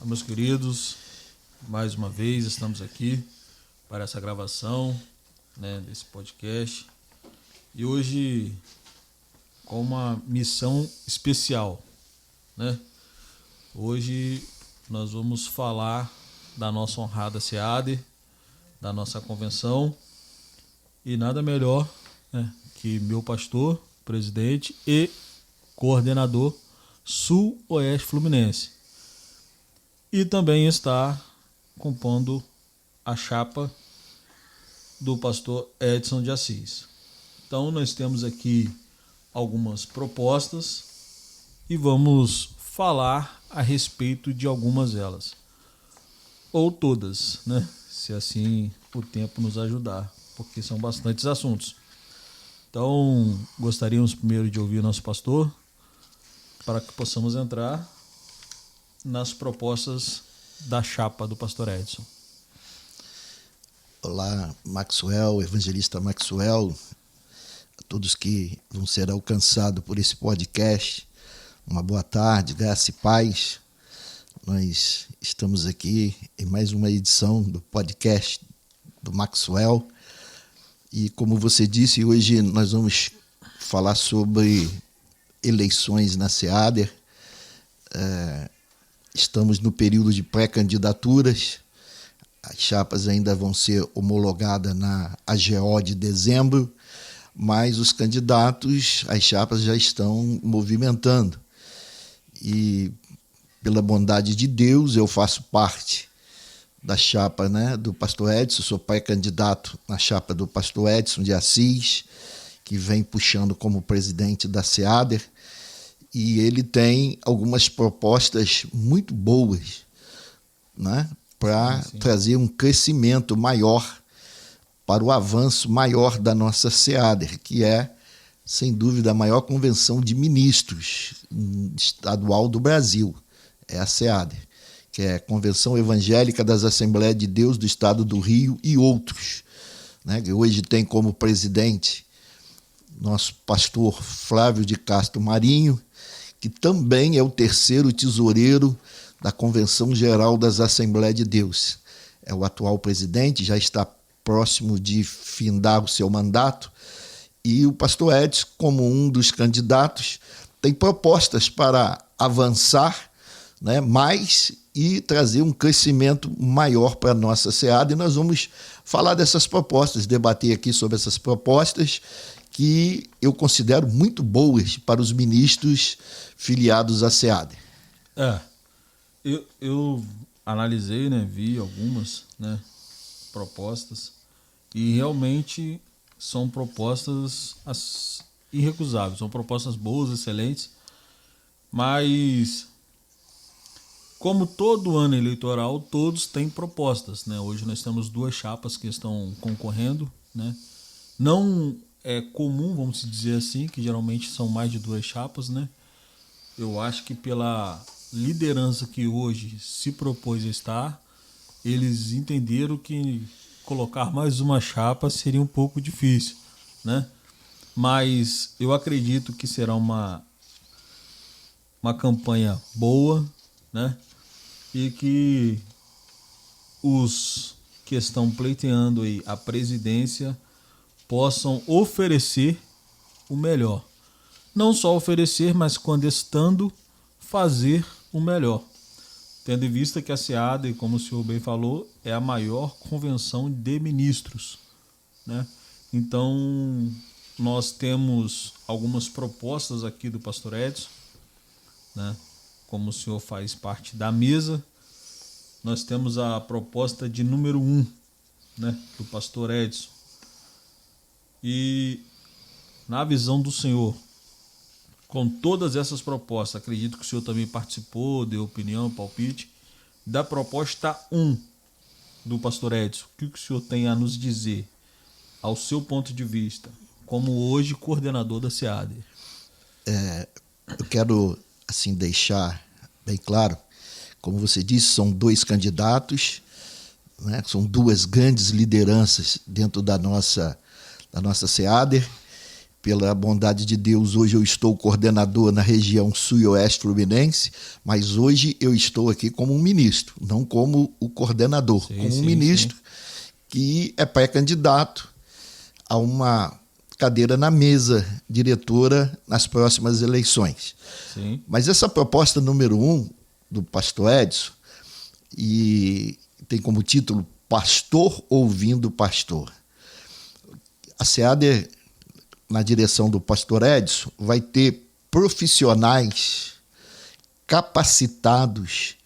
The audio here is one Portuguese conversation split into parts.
Meus queridos, mais uma vez estamos aqui para essa gravação, desse podcast. E hoje com uma missão especial, Hoje nós vamos falar da nossa honrada SEADER, da nossa convenção, e nada melhor, que meu pastor, presidente e coordenador Sul-Oeste Fluminense. E também está compondo a chapa do pastor Edson de Assis. Então nós temos aqui algumas propostas e vamos falar a respeito de algumas delas. Ou todas, se assim o tempo nos ajudar, porque são bastantes assuntos. Então gostaríamos primeiro de ouvir nosso pastor, para que possamos entrar nas propostas da chapa do pastor Edson. Olá, Maxwell, evangelista Maxwell, a todos que vão ser alcançados por esse podcast, uma boa tarde, graça e paz. Nós estamos aqui em mais uma edição do podcast do Maxwell e, como você disse, hoje nós vamos falar sobre eleições na SEADER. Estamos no período de pré-candidaturas. As chapas ainda vão ser homologadas na AGO de dezembro, mas os candidatos, as chapas já estão movimentando. E, pela bondade de Deus, eu faço parte da chapa do pastor Edson, sou pré-candidato na chapa do pastor Edson de Assis, que vem puxando como presidente da SEADER. E ele tem algumas propostas muito boas, para trazer um crescimento maior para o avanço maior da nossa SEADER, que é, sem dúvida, a maior convenção de ministros estadual do Brasil. É a SEADER, que é a Convenção Evangélica das Assembleias de Deus do Estado do Rio e outros. Que hoje tem como presidente nosso pastor Flávio de Castro Marinho, que também é o terceiro tesoureiro da Convenção Geral das Assembleias de Deus. É o atual presidente, já está próximo de findar o seu mandato, e o pastor Edson, como um dos candidatos, tem propostas para avançar mais e trazer um crescimento maior para a nossa SEADER, e nós vamos falar dessas propostas, debater aqui sobre essas propostas, que eu considero muito boas para os ministros filiados à SEADER. Eu analisei, vi algumas propostas, e realmente são propostas irrecusáveis, são propostas boas, excelentes, mas como todo ano eleitoral, todos têm propostas. Hoje nós temos duas chapas que estão concorrendo. Não é comum, vamos dizer assim, que geralmente são mais de duas chapas. Eu acho que pela liderança que hoje se propôs a estar, eles entenderam que colocar mais uma chapa seria um pouco difícil. Mas eu acredito que será uma campanha boa, e que os que estão pleiteando aí a presidência possam oferecer o melhor. Não só oferecer, mas quando estando, fazer o melhor. Tendo em vista que a SEADER, como o senhor bem falou, é a maior convenção de ministros. Então, nós temos algumas propostas aqui do pastor Edson. Como o senhor faz parte da mesa, nós temos a proposta de número 1, do pastor Edson. E na visão do senhor, com todas essas propostas, acredito que o senhor também participou, deu opinião, palpite, da proposta 1 do pastor Edson. O que o senhor tem a nos dizer, ao seu ponto de vista, como hoje coordenador da SEADER? Eu quero deixar bem claro, como você disse, são dois candidatos, são duas grandes lideranças dentro da nossa SEADER. Pela bondade de Deus, hoje eu estou coordenador na região sul e oeste fluminense, mas hoje eu estou aqui como um ministro, não como o coordenador, como um ministro que é pré-candidato a uma cadeira na mesa diretora nas próximas eleições. Sim. Mas essa proposta número 1 do pastor Edson, e tem como título Pastor Ouvindo Pastor. A SEADER, na direção do pastor Edson, vai ter profissionais capacitados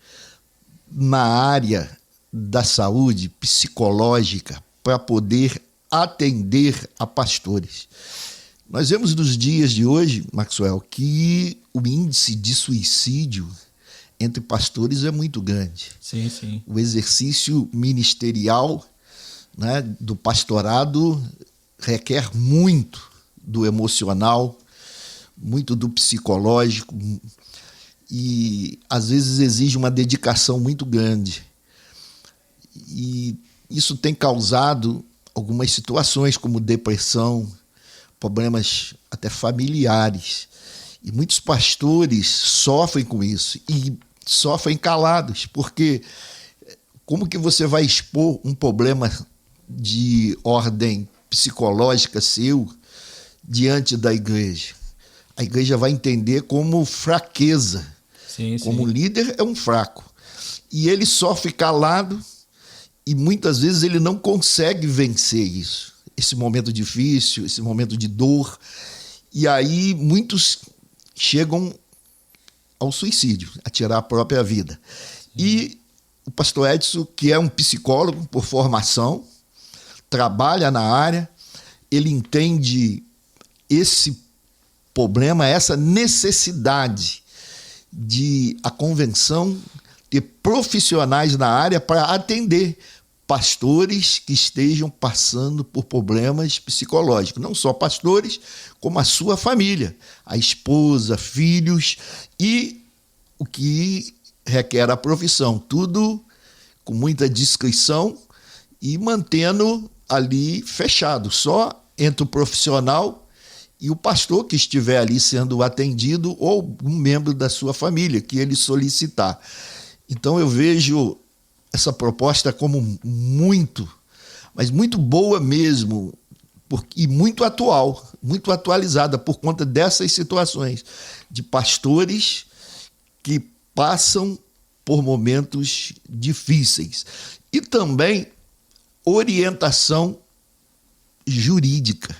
na área da saúde psicológica para poder atender a pastores. Nós vemos nos dias de hoje, Maxwell, que o índice de suicídio entre pastores é muito grande. Sim, sim. O exercício ministerial, né, do pastorado requer muito do emocional, muito do psicológico e às vezes exige uma dedicação muito grande. E isso tem causado algumas situações como depressão, problemas até familiares. E muitos pastores sofrem com isso e sofrem calados, porque como que você vai expor um problema de ordem psicológica seu diante da igreja? A igreja vai entender como fraqueza. Sim, como líder é um fraco. E ele sofre calado e muitas vezes ele não consegue vencer isso. Esse momento difícil, esse momento de dor. E aí muitos chegam ao suicídio, a tirar a própria vida. E o pastor Edson, que é um psicólogo por formação, trabalha na área, ele entende esse problema, essa necessidade de a convenção ter profissionais na área para atender pastores que estejam passando por problemas psicológicos. Não só pastores, como a sua família, a esposa, filhos e o que requer a profissão. Tudo com muita discrição e mantendo ali fechado. Só entre o profissional e o pastor que estiver ali sendo atendido ou um membro da sua família que ele solicitar. Então eu vejo essa proposta como muito, mas muito boa mesmo, e muito atual, muito atualizada por conta dessas situações de pastores que passam por momentos difíceis. E também orientação jurídica.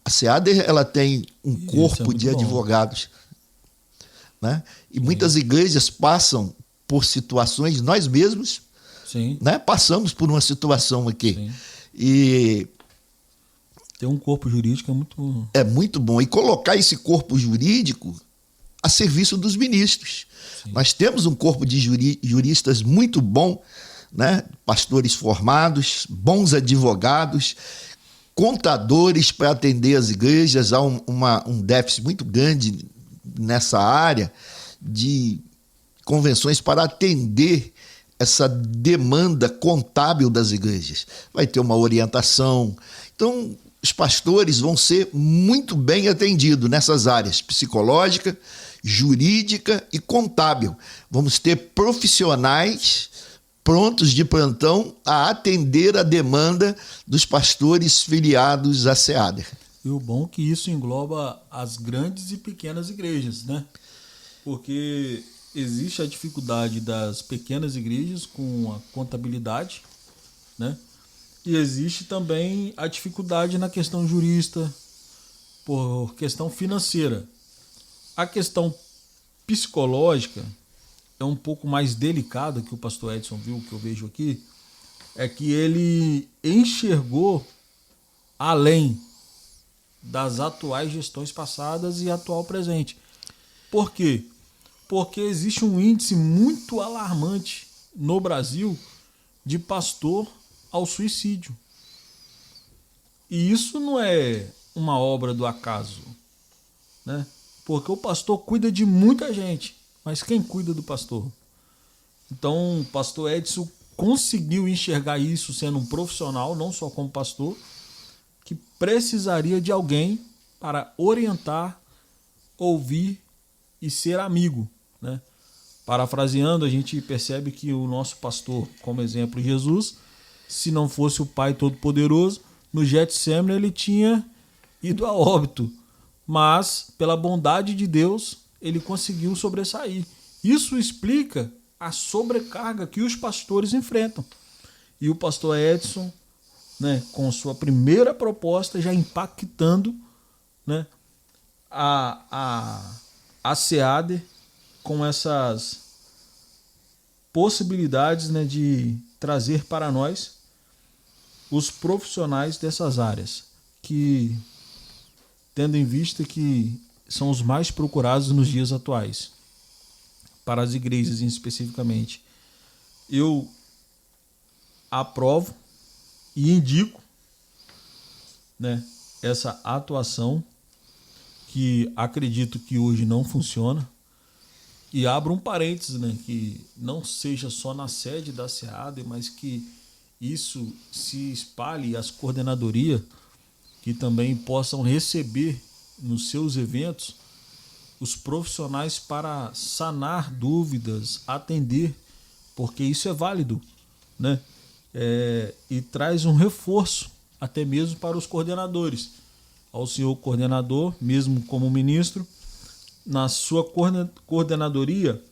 A SEADER, ela tem um corpo de advogados, né? E muitas igrejas passam por situações, nós mesmos, né, passamos por uma situação aqui. Sim. E ter um corpo jurídico é muito... É muito bom. E colocar esse corpo jurídico a serviço dos ministros. Sim. Nós temos um corpo de juristas muito bom, né? Pastores formados, bons advogados, contadores para atender as igrejas. Há um déficit muito grande nessa área de convenções para atender essa demanda contábil das igrejas. Vai ter uma orientação. Então, os pastores vão ser muito bem atendidos nessas áreas psicológica, jurídica e contábil. Vamos ter profissionais prontos de plantão a atender a demanda dos pastores filiados à SEADER. E o bom é que isso engloba as grandes e pequenas igrejas, né? Porque existe a dificuldade das pequenas igrejas com a contabilidade, né? E existe também a dificuldade na questão jurista, por questão financeira. A questão psicológica é um pouco mais delicada, que o pastor Edson viu, que eu vejo aqui, é que ele enxergou além das atuais gestões passadas e atual presente. Por quê? Porque existe um índice muito alarmante no Brasil de pastor ao suicídio. E isso não é uma obra do acaso, né? Porque o pastor cuida de muita gente, mas quem cuida do pastor? Então, o pastor Edson conseguiu enxergar isso sendo um profissional, não só como pastor, que precisaria de alguém para orientar, ouvir e ser amigo, né? Parafraseando, a gente percebe que o nosso pastor, como exemplo, Jesus, se não fosse o Pai Todo-Poderoso, no Getsemane ele tinha ido a óbito, mas pela bondade de Deus ele conseguiu sobressair. Isso explica a sobrecarga que os pastores enfrentam. E o pastor Edson, né, com sua primeira proposta, já impactando, né, a SEAD com essas possibilidades, né, de trazer para nós os profissionais dessas áreas, que, tendo em vista que são os mais procurados nos dias atuais, para as igrejas especificamente, eu aprovo e indico, né, essa atuação que acredito que hoje não funciona. E abro um parênteses, né, que não seja só na sede da SEAD, mas que isso se espalhe às coordenadorias, que também possam receber nos seus eventos os profissionais para sanar dúvidas, atender, porque isso é válido, né? E traz um reforço até mesmo para os coordenadores. Ao senhor coordenador, mesmo como ministro, na sua coordenadoria,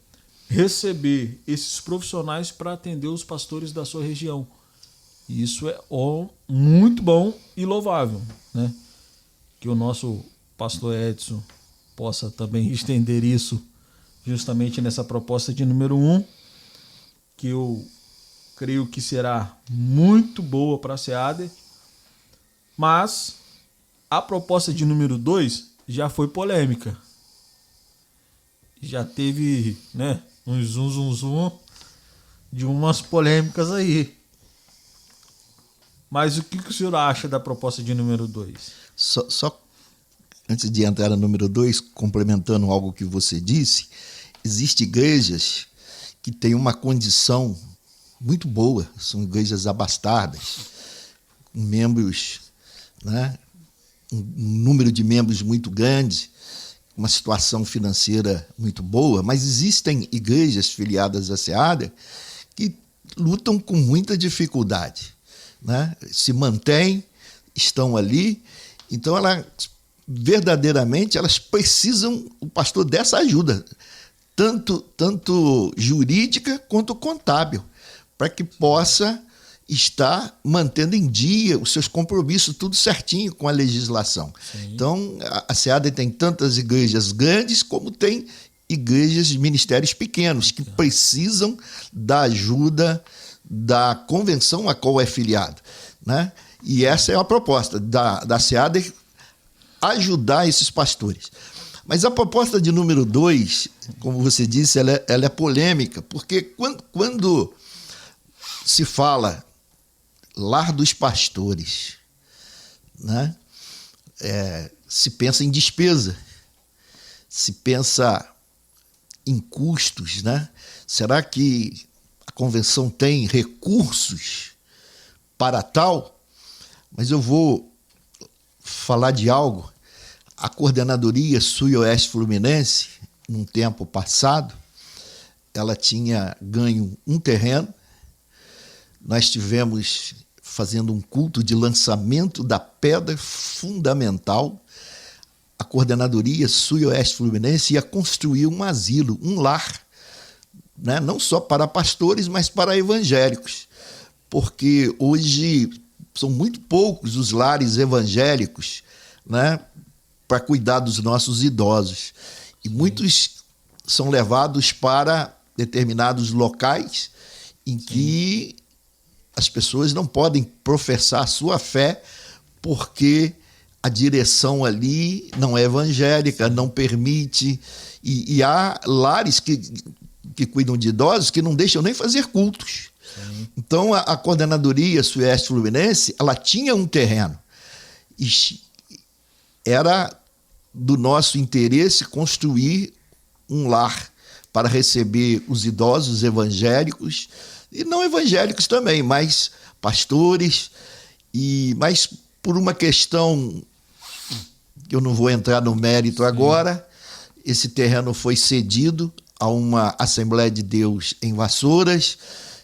receber esses profissionais para atender os pastores da sua região. E isso é muito bom e louvável, né? Que o nosso pastor Edson possa também estender isso justamente nessa proposta de número 1, que eu creio que será muito boa para a SEAD, mas a proposta de número 2 já foi polêmica. Já teve, né, um zum de umas polêmicas aí. Mas o que o senhor acha da proposta de número 2? Só antes de entrar no número 2, complementando algo que você disse, existem igrejas que têm uma condição muito boa, são igrejas abastadas, com membros, né, um número de membros muito grande, uma situação financeira muito boa, mas existem igrejas filiadas à SEAD que lutam com muita dificuldade, né? Se mantêm, estão ali, então verdadeiramente elas precisam, o pastor, dessa ajuda, tanto jurídica quanto contábil, para que possa estar mantendo em dia os seus compromissos, tudo certinho com a legislação. Sim. Então, a SEAD tem tantas igrejas grandes como tem igrejas, ministérios pequenos, que precisam da ajuda da convenção a qual é filiado, né? E essa é a proposta da SEAD, ajudar esses pastores. Mas a proposta de número 2, como você disse, ela é polêmica, porque quando se fala lar dos pastores, né, se pensa em despesa, se pensa em custos, né? Será que a convenção tem recursos para tal? Mas eu vou falar de algo. A coordenadoria Sul e Oeste Fluminense, num tempo passado, ela tinha ganho um terreno. Nós tivemos fazendo um culto de lançamento da pedra fundamental. A coordenadoria Sul e Oeste Fluminense ia construir um asilo, um lar, né? Não só para pastores, mas para evangélicos, porque hoje são muito poucos os lares evangélicos, né, para cuidar dos nossos idosos. E muitos são levados para determinados locais em que as pessoas não podem professar a sua fé porque a direção ali não é evangélica, não permite. E há lares que cuidam de idosos que não deixam nem fazer cultos. Sim. Então, a coordenadoria Sueste Fluminense, ela tinha um terreno. E era do nosso interesse construir um lar para receber os idosos evangélicos, e não evangélicos também, mas pastores, mas por uma questão que eu não vou entrar no mérito agora. Esse terreno foi cedido a uma Assembleia de Deus em Vassouras,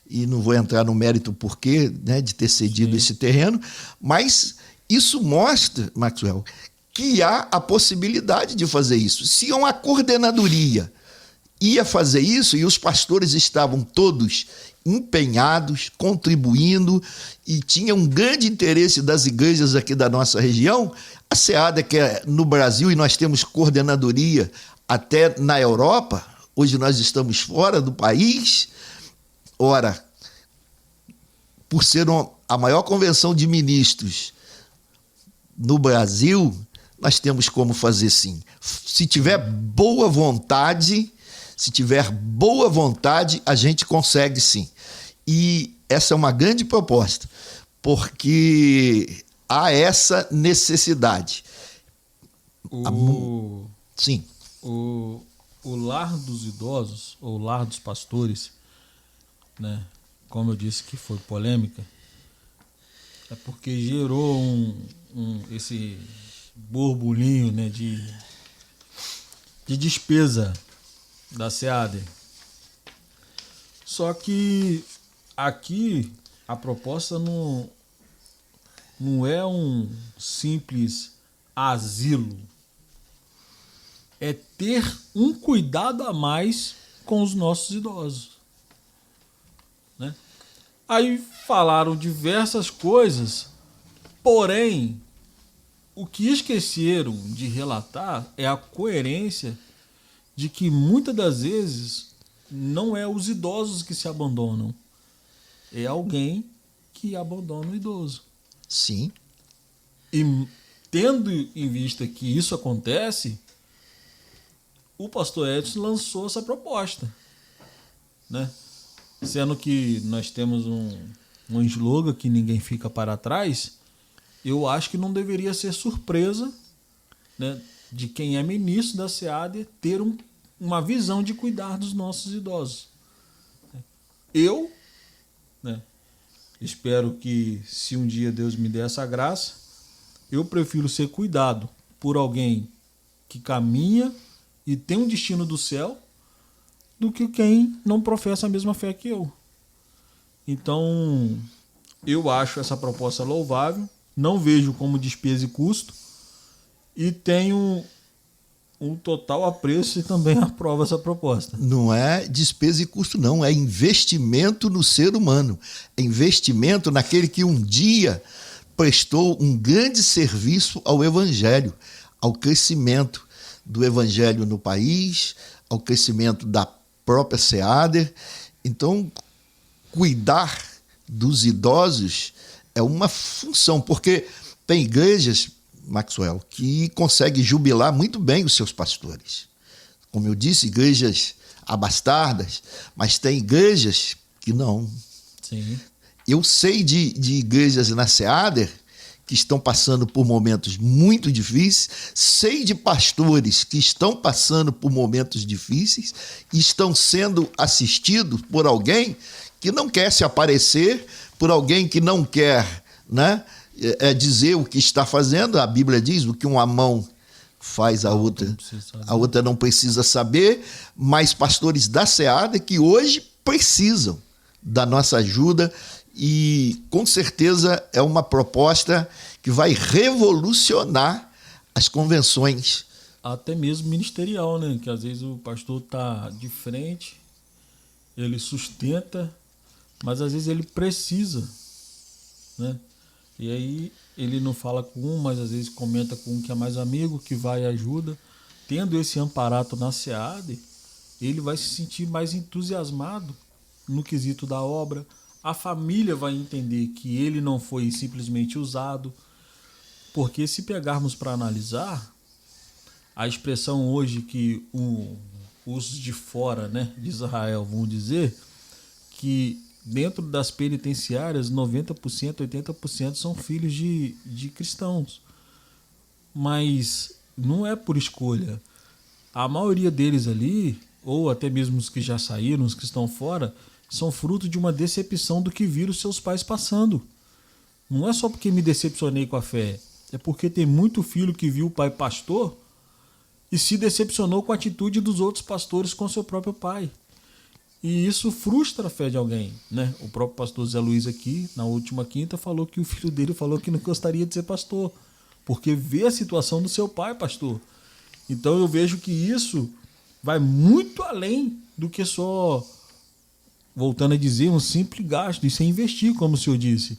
e não vou entrar no mérito porquê, né, de ter cedido esse terreno, mas isso mostra, Maxwell, que há a possibilidade de fazer isso. Se uma coordenadoria ia fazer isso e os pastores estavam todos empenhados, contribuindo, e tinha um grande interesse das igrejas aqui da nossa região, a SEAD, que é no Brasil, e nós temos coordenadoria até na Europa, hoje nós estamos fora do país. Ora, por ser a maior convenção de ministros no Brasil, nós temos como fazer sim. Se tiver boa vontade, a gente consegue sim. E essa é uma grande proposta, porque há essa necessidade. Sim. O lar dos idosos, ou lar dos pastores, né, como eu disse que foi polêmica, é porque gerou esse burburinho, né, de despesa da SEAD. Só que aqui a proposta não é um simples asilo. É ter um cuidado a mais com os nossos idosos, né? Aí falaram diversas coisas, porém, o que esqueceram de relatar é a coerência de que muitas das vezes não é os idosos que se abandonam, é alguém que abandona o idoso. Sim. E tendo em vista que isso acontece, o pastor Edson lançou essa proposta, né? Sendo que nós temos um slogan que ninguém fica para trás, eu acho que não deveria ser surpresa, né, de quem é ministro da SEAD ter uma visão de cuidar dos nossos idosos. Eu, né, espero que, se um dia Deus me der essa graça, eu prefiro ser cuidado por alguém que caminha e tem um destino do céu, do que quem não professa a mesma fé que eu. Então, eu acho essa proposta louvável, não vejo como despesa e custo, e tenho um total apreço e também aprovo essa proposta. Não é despesa e custo, não. É investimento no ser humano. É investimento naquele que um dia prestou um grande serviço ao Evangelho, ao crescimento do Evangelho no país, ao crescimento da própria SEAD. Então, cuidar dos idosos é uma função, porque tem igrejas, Maxwell, que conseguem jubilar muito bem os seus pastores. Como eu disse, igrejas abastadas, mas tem igrejas que não. Sim. Eu sei de igrejas na SEAD que estão passando por momentos muito difíceis, sei de pastores que estão passando por momentos difíceis e estão sendo assistidos por alguém que não quer se aparecer, por alguém que não quer, né, dizer o que está fazendo. A Bíblia diz: o que uma mão faz, a outra não precisa saber. Mas pastores da SEAD que hoje precisam da nossa ajuda, e com certeza é uma proposta que vai revolucionar as convenções. Até mesmo ministerial, né? Que às vezes o pastor está de frente, ele sustenta, mas às vezes ele precisa, né? E aí ele não fala com um, mas às vezes comenta com um que é mais amigo, que vai e ajuda. Tendo esse amparato na SEAD, ele vai se sentir mais entusiasmado no quesito da obra. A família vai entender que ele não foi simplesmente usado, porque se pegarmos para analisar, a expressão hoje que os de fora, né, de Israel vão dizer, que dentro das penitenciárias 90%, 80% são filhos de cristãos. Mas não é por escolha. A maioria deles ali, ou até mesmo os que já saíram, os que estão fora, são fruto de uma decepção do que viram seus pais passando. Não é só porque me decepcionei com a fé, é porque tem muito filho que viu o pai pastor e se decepcionou com a atitude dos outros pastores com seu próprio pai. E isso frustra a fé de alguém, né? O próprio pastor Zé Luiz aqui, na última quinta, falou que o filho dele falou que não gostaria de ser pastor, porque vê a situação do seu pai, pastor. Então eu vejo que isso vai muito além do que só, voltando a dizer, um simples gasto. Isso é investir, como o senhor disse.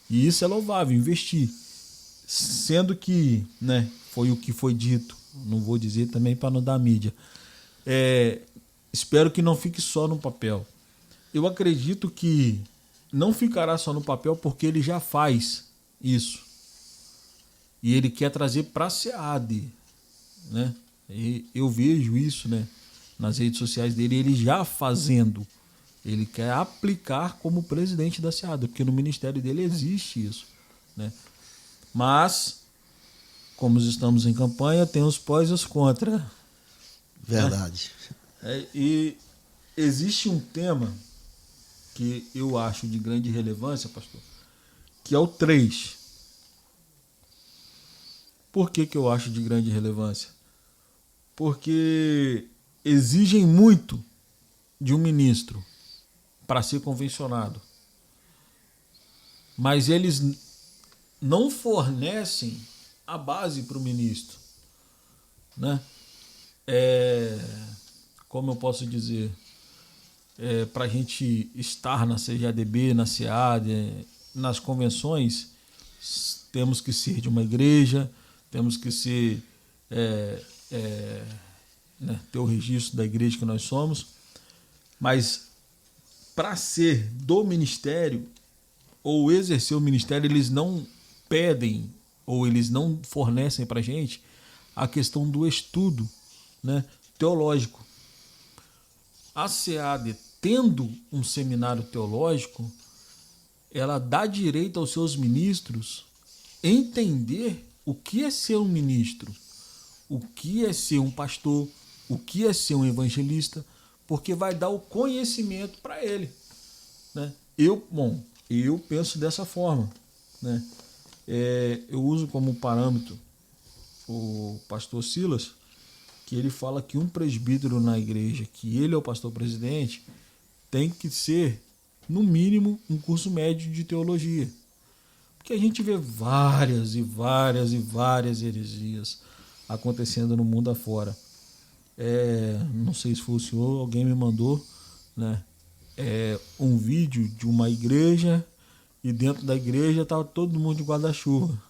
E isso é louvável, investir. Sendo que, né, foi o que foi dito, não vou dizer também para não dar mídia. Espero que não fique só no papel. Eu acredito que não ficará só no papel porque ele já faz isso. E ele quer trazer para a SEAD, né? E eu vejo isso, né, nas redes sociais dele, ele já fazendo. Ele quer aplicar como presidente da SEAD, porque no ministério dele existe isso, né? Mas, como estamos em campanha, tem os pós e os contra. Verdade. Né? E existe um tema que eu acho de grande relevância, pastor, que é o 3. Por que eu acho de grande relevância? Porque exigem muito de um ministro para ser convencionado, mas eles não fornecem a base para o ministro, né? Como eu posso dizer, para a gente estar na CGADB, na SEAD, nas convenções, temos que ser de uma igreja, temos que ser né, ter o registro da igreja que nós somos, mas para ser do ministério ou exercer o ministério, eles não pedem ou eles não fornecem para a gente a questão do estudo, né, teológico. A SEAD, tendo um seminário teológico, ela dá direito aos seus ministros entender o que é ser um ministro, o que é ser um pastor, o que é ser um evangelista, porque vai dar o conhecimento para ele, né? Eu penso dessa forma, né? Eu uso como parâmetro o pastor Silas, que ele fala que um presbítero na igreja, que ele é o pastor presidente, tem que ser, no mínimo, um curso médio de teologia. Porque a gente vê várias e várias e várias heresias acontecendo no mundo afora. Não sei se foi o senhor, alguém me mandou, né, um vídeo de uma igreja e dentro da igreja estava todo mundo de guarda-chuva.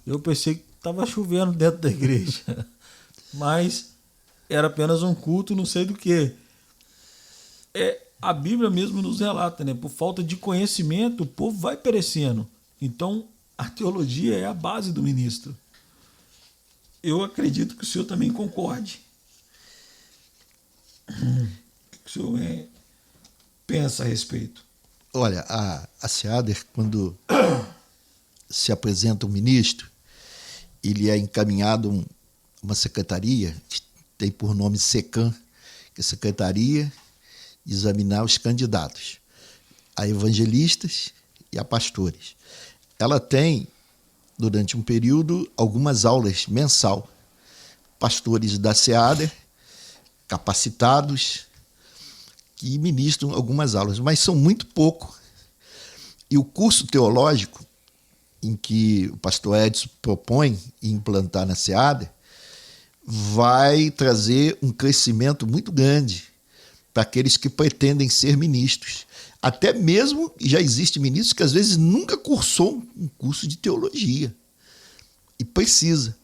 Eu pensei que estava chovendo dentro da igreja, mas era apenas um culto, não sei do que. A Bíblia mesmo nos relata, né? Por falta de conhecimento, o povo vai perecendo. Então, a teologia é a base do ministro. Eu acredito que o senhor também concorde. O que o senhor pensa a respeito? Olha, a SEAD, quando se apresenta um ministro, ele é encaminhado a uma secretaria, que tem por nome SECAM, que é Secretaria de Examinar os Candidatos a evangelistas e a pastores. Ela tem, durante um período, algumas aulas mensal. Pastores da SEAD, capacitados, que ministram algumas aulas, mas são muito pouco. E o curso teológico, em que o pastor Edson propõe implantar na SEAD, vai trazer um crescimento muito grande para aqueles que pretendem ser ministros. Até mesmo já existe ministros que às vezes nunca cursou um curso de teologia. E precisa.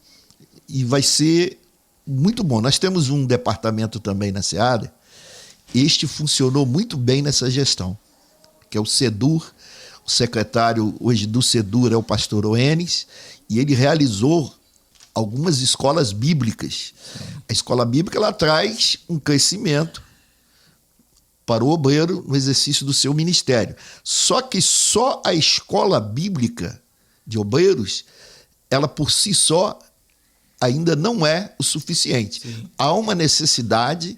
E vai ser muito bom. Nós temos um departamento também na SEAD. Este funcionou muito bem nessa gestão, que é o SEDUR. O secretário hoje do SEDUR é o pastor Oenes, e ele realizou algumas escolas bíblicas. A escola bíblica ela traz um crescimento para o obreiro no exercício do seu ministério. Só que só a escola bíblica de obreiros, ela por si só ainda não é o suficiente. Sim. Há uma necessidade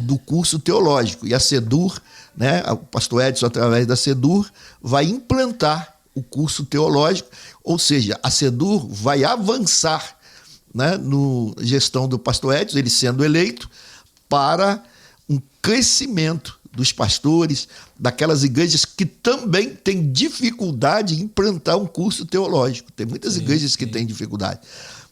do curso teológico. E a SEDUR, né, o pastor Edson, através da SEDUR, vai implantar o curso teológico, ou seja, a SEDUR vai avançar, né, no gestão do pastor Edson, ele sendo eleito, para um crescimento dos pastores, daquelas igrejas que também têm dificuldade em implantar um curso teológico. Tem muitas igrejas que têm dificuldade,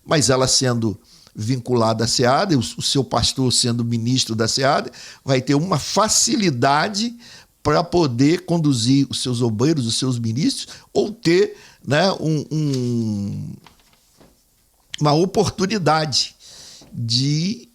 mas ela sendo vinculada à SEAD, o seu pastor sendo ministro da SEAD, vai ter uma facilidade para poder conduzir os seus obreiros, os seus ministros, ou ter, né, uma oportunidade de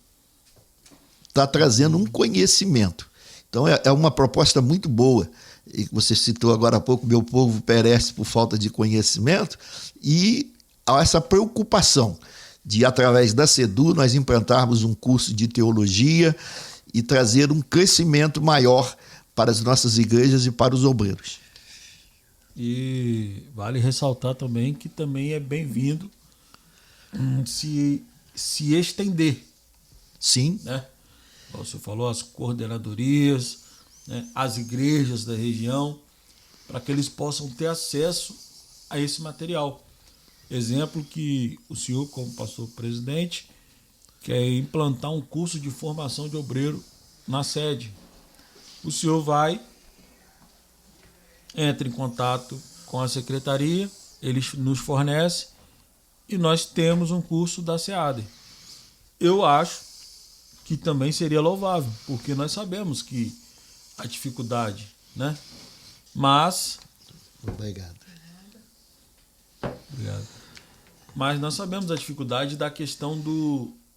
estar trazendo um conhecimento. Então é uma proposta muito boa. E você citou agora há pouco, meu povo perece por falta de conhecimento, e há essa preocupação de, através da SEDUR, nós implantarmos um curso de teologia e trazer um crescimento maior para as nossas igrejas e para os obreiros. E vale ressaltar também que também é bem-vindo se estender. Sim. Né? Como você falou, as coordenadorias, né, as igrejas da região, para que eles possam ter acesso a esse material. Exemplo que o senhor, como pastor presidente, quer implantar um curso de formação de obreiro na sede. O senhor entra em contato com a secretaria, eles nos fornecem e nós temos um curso da SEAD. Eu acho que também seria louvável, porque nós sabemos que a dificuldade, né? Mas... Obrigado. Mas nós sabemos a dificuldade da questão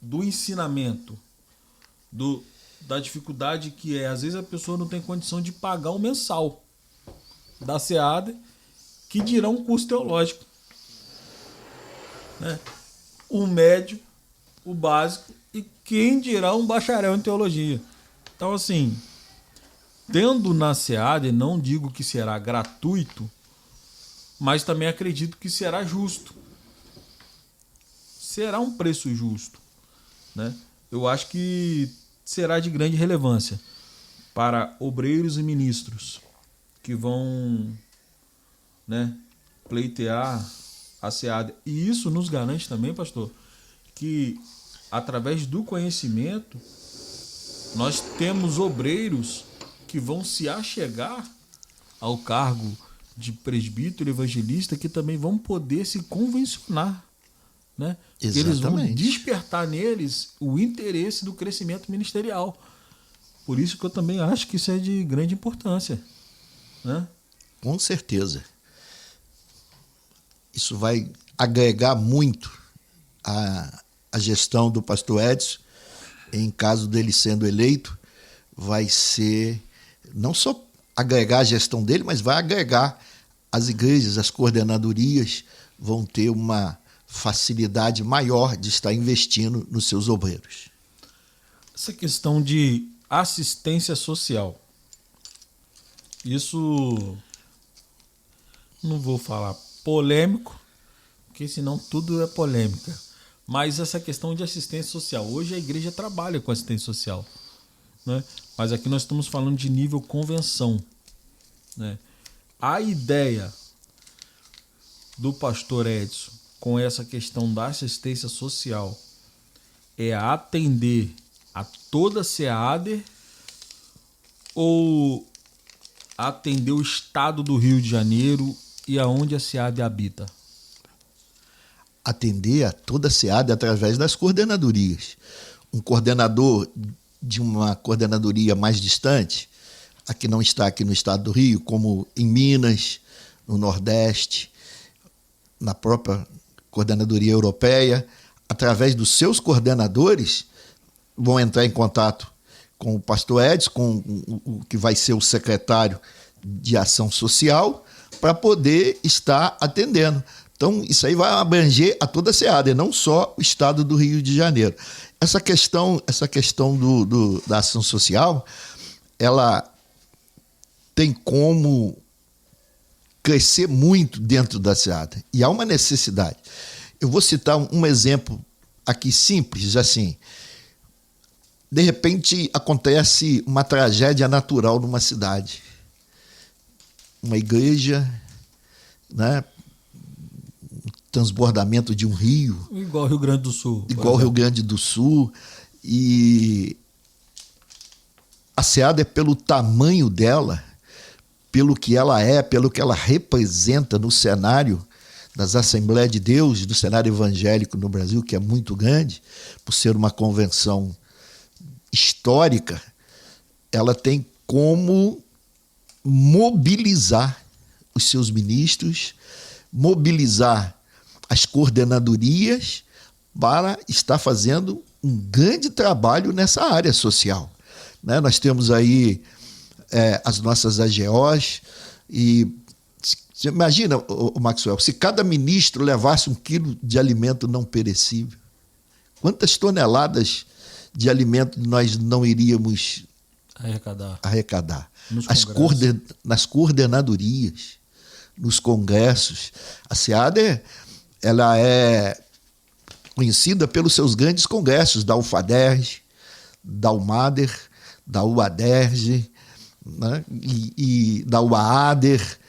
do ensinamento, da dificuldade que às vezes a pessoa não tem condição de pagar um mensal da SEAD, que dirá um curso teológico. Né? O médio, o básico, e quem dirá um bacharel em teologia. Então, assim, tendo na SEAD, não digo que será gratuito, mas também acredito que será justo. Será um preço justo. Né? Eu acho que será de grande relevância para obreiros e ministros que vão, né, pleitear a SEAD. E isso nos garante também, pastor, que através do conhecimento nós temos obreiros que vão se achegar ao cargo de presbítero evangelista, que também vão poder se convencionar. Né? Eles vão despertar neles o interesse do crescimento ministerial. Por isso que eu também acho que isso é de grande importância. Né? Com certeza. Isso vai agregar muito a gestão do pastor Edson. Em caso dele sendo eleito, vai ser não só agregar a gestão dele, mas vai agregar as igrejas, as coordenadorias vão ter uma facilidade maior de estar investindo nos seus obreiros. Essa questão de assistência social, isso não vou falar polêmico, porque senão tudo é polêmica, mas essa questão de assistência social, hoje a igreja trabalha com assistência social, né? Mas aqui nós estamos falando de nível convenção, né? A ideia do pastor Edson com essa questão da assistência social é atender a toda a SEAD ou atender o estado do Rio de Janeiro e aonde a SEAD habita? Atender a toda a SEAD através das coordenadorias. Um coordenador de uma coordenadoria mais distante, aqui não está aqui no estado do Rio, como em Minas, no Nordeste, na própria coordenadoria europeia, através dos seus coordenadores, vão entrar em contato com o pastor Edson, com o que vai ser o secretário de ação social, para poder estar atendendo. Então, isso aí vai abranger a toda a SEAD, não só o estado do Rio de Janeiro. Essa questão da ação social, ela tem como crescer muito dentro da SEAD. E há uma necessidade. Eu vou citar um exemplo aqui simples, assim. De repente, acontece uma tragédia natural numa cidade. Uma igreja né? Transbordamento de um rio. Igual o Rio Grande do Sul. Igual o Rio Grande do Sul. E a SEAD é pelo tamanho dela, pelo que ela é, pelo que ela representa no cenário das Assembleias de Deus, do cenário evangélico no Brasil, que é muito grande, por ser uma convenção histórica, ela tem como mobilizar os seus ministros, mobilizar as coordenadorias para estar fazendo um grande trabalho nessa área social. Né? Nós temos aí as nossas AGOs e você imagina, Maxwell, se cada ministro levasse 1 quilo de alimento não perecível, quantas toneladas de alimento nós não iríamos arrecadar? Nas coordenadorias, nos congressos. A SEAD ela é conhecida pelos seus grandes congressos da UFADERJ, da UMADER, da UADERJ, né? e da UAADER.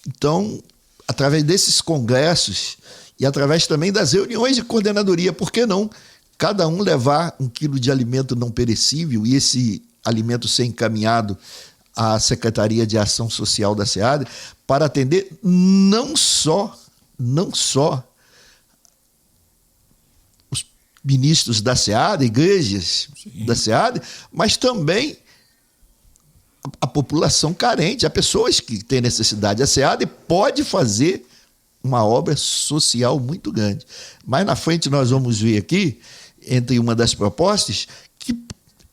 Então, através desses congressos e através também das reuniões de coordenadoria, por que não cada um levar 1 quilo de alimento não perecível e esse alimento ser encaminhado à Secretaria de Ação Social da SEAD para atender não só os ministros da SEAD, igrejas Sim. da SEAD, mas também a população carente, as pessoas que têm necessidade. A SEAD pode fazer uma obra social muito grande. Mais na frente nós vamos ver aqui, entre uma das propostas, que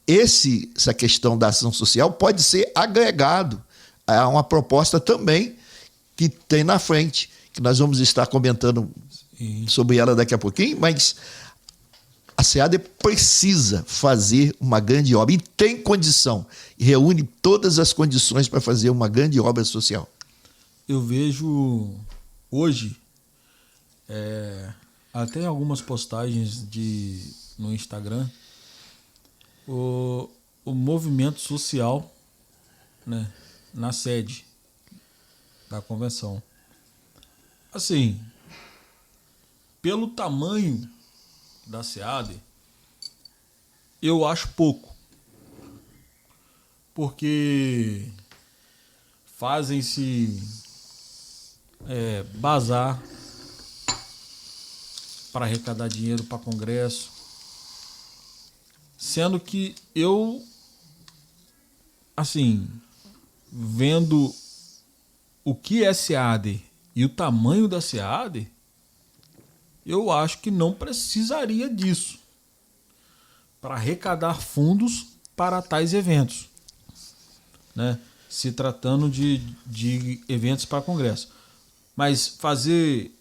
essa questão da ação social pode ser agregado a uma proposta também que tem na frente, que nós vamos estar comentando Sim. sobre ela daqui a pouquinho, mas a SEAD precisa fazer uma grande obra e tem condição, e reúne todas as condições para fazer uma grande obra social. Eu vejo hoje, até algumas postagens no Instagram, o movimento social, né, na sede da convenção. Assim, pelo tamanho da SEAD, eu acho pouco. Porque fazem-se bazar para arrecadar dinheiro para congresso, sendo que eu, assim, vendo o que é SEAD e o tamanho da SEAD, eu acho que não precisaria disso para arrecadar fundos para tais eventos, né? Se tratando de eventos para congresso. Mas fazer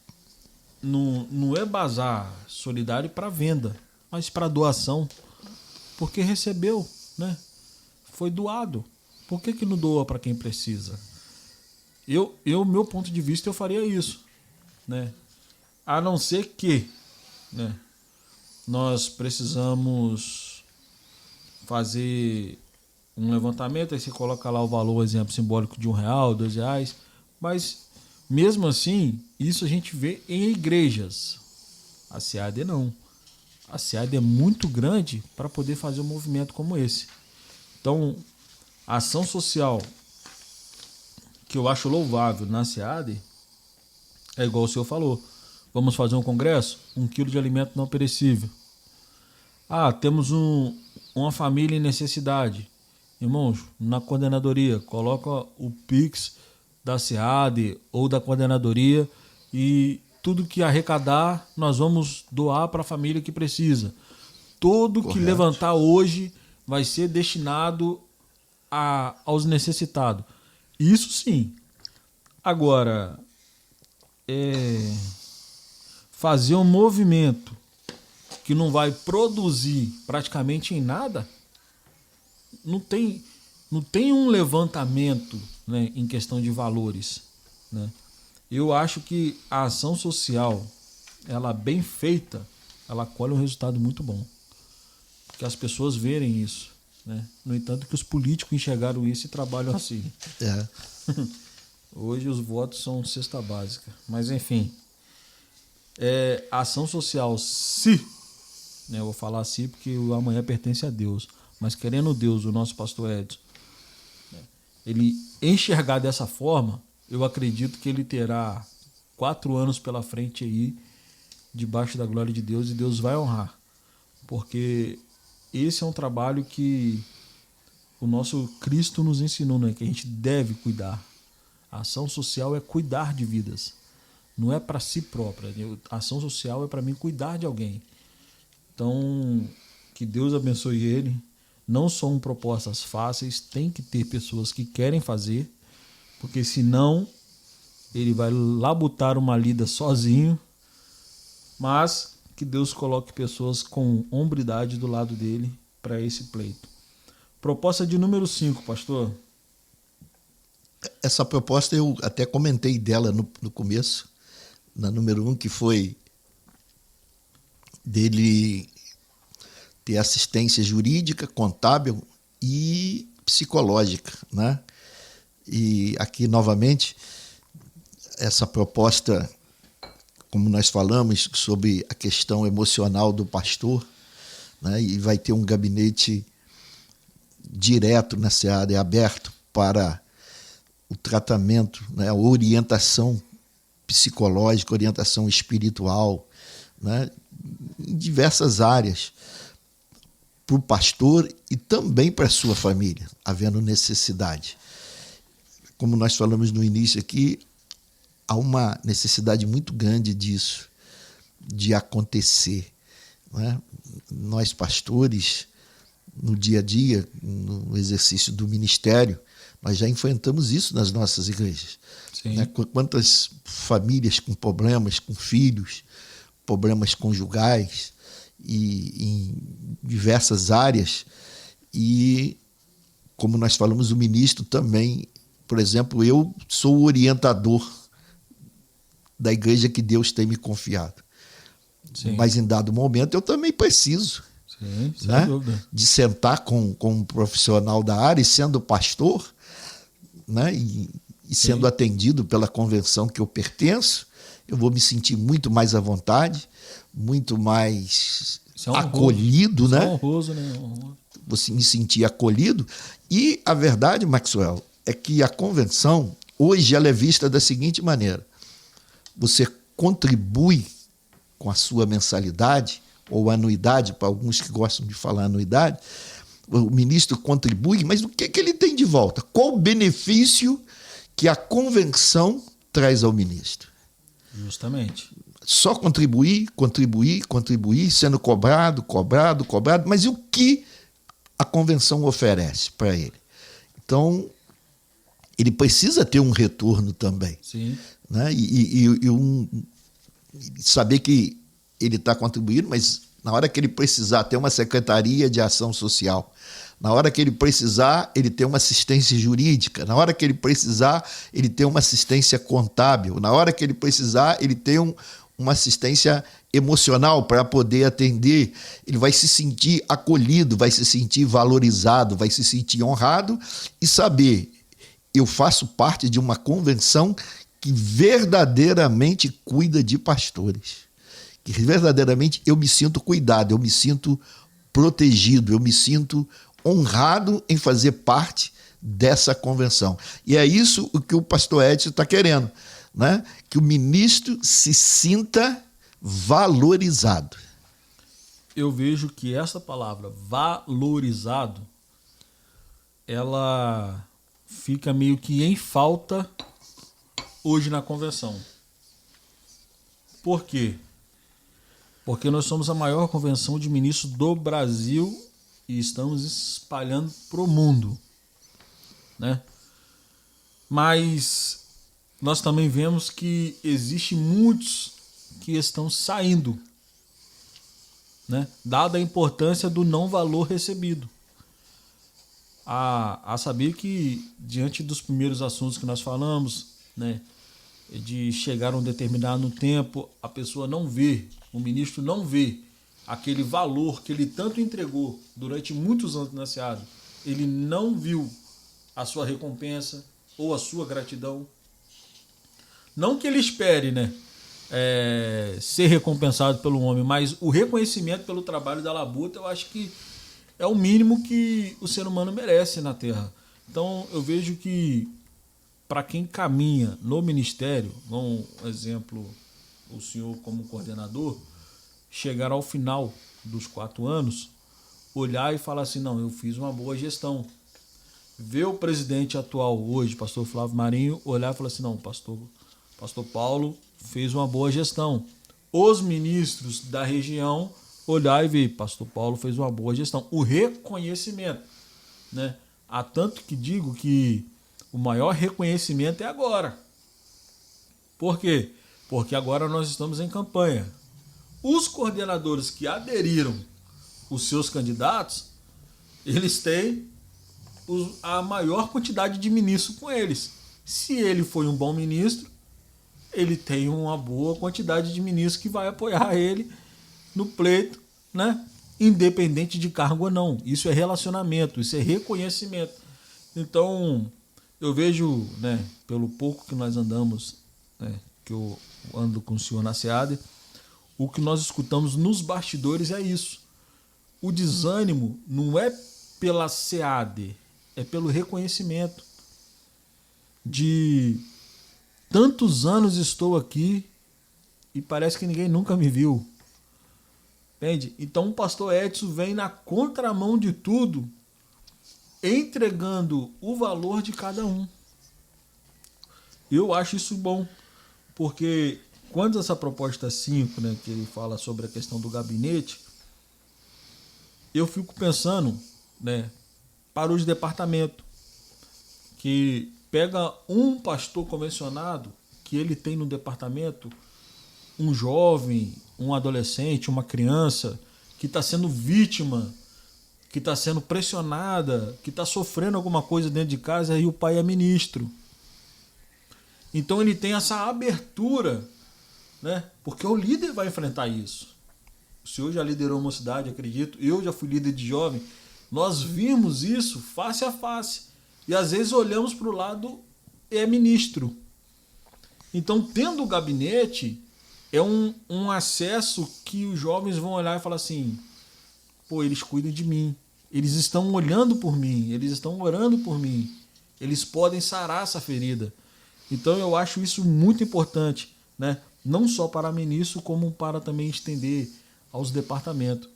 não é bazar solidário para venda, mas para doação, porque recebeu, né? Foi doado. Por que não doa para quem precisa? Meu ponto de vista, eu faria isso, né? A não ser que, né, nós precisamos fazer um levantamento, aí você coloca lá o valor, exemplo, simbólico de R$1, R$2, mas mesmo assim, isso a gente vê em igrejas. A SEAD não. A SEAD é muito grande para poder fazer um movimento como esse. Então, a ação social que eu acho louvável na SEAD é igual o senhor falou. Vamos fazer um congresso? 1 quilo de alimento não perecível. Temos uma família em necessidade. Irmãos, na coordenadoria, coloca o Pix da SEAD ou da coordenadoria e tudo que arrecadar, nós vamos doar para a família que precisa. Tudo Correto. Que levantar hoje vai ser destinado aos necessitados. Isso sim. Agora, fazer um movimento que não vai produzir praticamente em nada, não tem um levantamento, né, em questão de valores, né? Eu acho que a ação social, ela bem feita, ela colhe um resultado muito bom. Porque as pessoas verem isso, né? No entanto, que os políticos enxergaram isso e trabalham assim. Hoje os votos são cesta básica. Mas, enfim, ação social, se, né, eu vou falar assim porque o amanhã pertence a Deus, mas querendo Deus, o nosso pastor Edson, né, ele enxergar dessa forma, eu acredito que ele terá 4 anos pela frente aí, debaixo da glória de Deus, e Deus vai honrar. Porque esse é um trabalho que o nosso Cristo nos ensinou, né, que a gente deve cuidar. A ação social é cuidar de vidas. Não é para si própria. A ação social é para mim cuidar de alguém. Então, que Deus abençoe ele. Não são propostas fáceis. Tem que ter pessoas que querem fazer. Porque senão ele vai labutar uma lida sozinho. Mas que Deus coloque pessoas com hombridade do lado dele para esse pleito. Proposta de número 5, pastor. Essa proposta eu até comentei dela no começo, na número 1, que foi dele ter assistência jurídica, contábil e psicológica, né? E aqui, novamente, essa proposta, como nós falamos, sobre a questão emocional do pastor, né? E vai ter um gabinete direto nessa área, aberto para o tratamento, né, a orientação psicológica, orientação espiritual, né, em diversas áreas, para o pastor e também para a sua família, havendo necessidade. Como nós falamos no início aqui, há uma necessidade muito grande disso, de acontecer, né? Nós, pastores, no dia a dia, no exercício do ministério, nós já enfrentamos isso nas nossas igrejas. Né? Quantas famílias com problemas, com filhos, problemas conjugais e em diversas áreas. E, como nós falamos, o ministro também, por exemplo, eu sou o orientador da igreja que Deus tem me confiado. Sim. Mas em dado momento eu também preciso, sim, sem né, dúvida, de sentar com um profissional da área, e sendo pastor, né, e sendo atendido pela convenção que eu pertenço, eu vou me sentir muito mais à vontade, muito mais acolhido, né? Honroso, né? Vou me sentir acolhido. E a verdade, Maxwell, é que a convenção, hoje, ela é vista da seguinte maneira: você contribui com a sua mensalidade, ou anuidade, para alguns que gostam de falar anuidade, o ministro contribui, mas o que ele tem de volta? Qual o benefício que a convenção traz ao ministro? Justamente. Só contribuir, sendo cobrado, mas e o que a convenção oferece para ele? Então, ele precisa ter um retorno também. Sim. Né? Saber que ele está contribuindo, mas na hora que ele precisar ter uma secretaria de ação social, na hora que ele precisar, ele ter uma assistência jurídica, na hora que ele precisar, ele ter uma assistência contábil, na hora que ele precisar, ele ter uma assistência emocional para poder atender, ele vai se sentir acolhido, vai se sentir valorizado, vai se sentir honrado e saber, eu faço parte de uma convenção que verdadeiramente cuida de pastores, que verdadeiramente eu me sinto cuidado, eu me sinto protegido, eu me sinto honrado em fazer parte dessa convenção. E é isso o que o pastor Edson está querendo, né? Que o ministro se sinta valorizado. Eu vejo que essa palavra, valorizado, ela fica meio que em falta hoje na convenção. Por quê? Porque nós somos a maior convenção de ministros do Brasil e estamos espalhando para o mundo, né? Mas nós também vemos que existem muitos que estão saindo, né? Dada a importância do não valor recebido. A saber que, diante dos primeiros assuntos que nós falamos, né, de chegar a um determinado tempo, a pessoa não vê, o ministro não vê aquele valor que ele tanto entregou durante muitos anos na SEAD, ele não viu a sua recompensa ou a sua gratidão. Não que ele espere, né, ser recompensado pelo homem, mas o reconhecimento pelo trabalho da labuta, eu acho que é o mínimo que o ser humano merece na Terra. Então, eu vejo que para quem caminha no ministério, um exemplo, o senhor como coordenador, chegar ao final dos 4 anos, olhar e falar assim, não, eu fiz uma boa gestão. Ver o presidente atual hoje, pastor Flávio Marinho, olhar e falar assim, não, pastor Paulo fez uma boa gestão. Os ministros da região olhar e ver, pastor Paulo fez uma boa gestão. O reconhecimento, né? Há tanto que digo que o maior reconhecimento é agora. Por quê? Porque agora nós estamos em campanha. Os coordenadores que aderiram os seus candidatos, eles têm a maior quantidade de ministros com eles. Se ele foi um bom ministro, ele tem uma boa quantidade de ministros que vai apoiar ele no pleito, né? Independente de cargo ou não. Isso é relacionamento, isso é reconhecimento. Então, eu vejo, né, pelo pouco que nós andamos, né, que eu ando com o senhor na SEAD, o que nós escutamos nos bastidores é isso. O desânimo não é pela SEAD, é pelo reconhecimento de tantos anos estou aqui e parece que ninguém nunca me viu. Entende? Então o pastor Edson vem na contramão de tudo, entregando o valor de cada um. Eu acho isso bom, porque quando essa proposta 5, né, que ele fala sobre a questão do gabinete, eu fico pensando, né, para os departamentos, que pega um pastor convencionado que ele tem no departamento, um jovem, um adolescente, uma criança que está sendo vítima, que está sendo pressionada, que está sofrendo alguma coisa dentro de casa, e o pai é ministro. Então ele tem essa abertura, né? Porque o líder vai enfrentar isso. O senhor já liderou uma cidade, acredito. Eu já fui líder de jovem. Nós vimos isso face a face. E às vezes olhamos para o lado, é ministro. Então, tendo o gabinete, é um acesso que os jovens vão olhar e falar assim, pô, eles cuidam de mim. Eles estão olhando por mim. Eles estão orando por mim. Eles podem sarar essa ferida. Então, eu acho isso muito importante, né? Não só para ministro, como para também estender aos departamentos.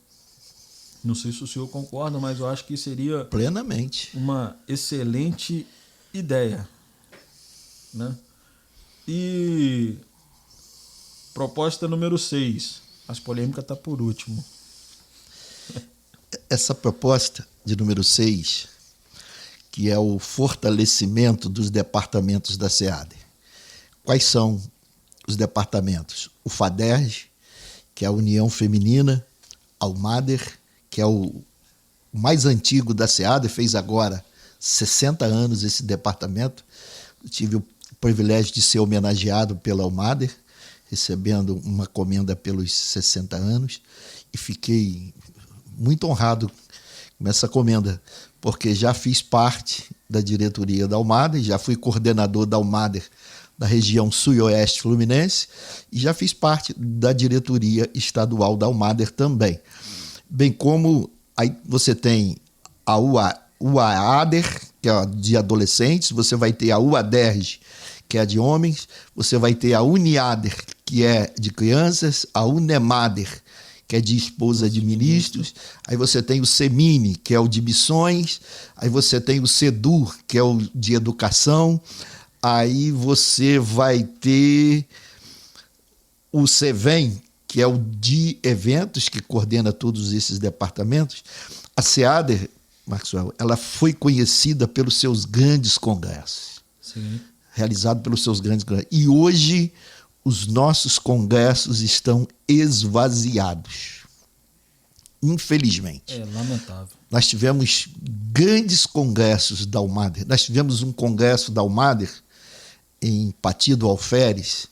Não sei se o senhor concorda, mas eu acho que seria plenamente uma excelente ideia, né? E proposta número 6. As polêmicas estão por último. Essa proposta de número 6, que é o fortalecimento dos departamentos da SEAD. Quais são os departamentos? O FADERJ, que é a União Feminina, a UMADER, que é o mais antigo da SEAD, fez agora 60 anos esse departamento. Eu tive o privilégio de ser homenageado pela UMADER, recebendo uma comenda pelos 60 anos, e fiquei muito honrado com essa comenda, porque já fiz parte da diretoria da UMADER, já fui coordenador da UMADER da região sul e oeste fluminense, e já fiz parte da diretoria estadual da UMADER também. Bem como aí você tem a UAADER, que é a de adolescentes, você vai ter a UADERJ, que é a de homens, você vai ter a UNIADER, que é de crianças, a UNEMADER, que é de esposa de ministros, aí você tem o CEMINE, que é o de missões, aí você tem o CEDUR, que é o de educação, aí você vai ter o CEVEM, que é o de eventos, que coordena todos esses departamentos. A SEAD, Maxwell, ela foi conhecida pelos seus grandes congressos. Sim. Realizado pelos seus grandes congressos. E hoje os nossos congressos estão esvaziados. Infelizmente. É lamentável. Nós tivemos grandes congressos da UMADER. Nós tivemos um congresso da UMADER em Pati do Alferes,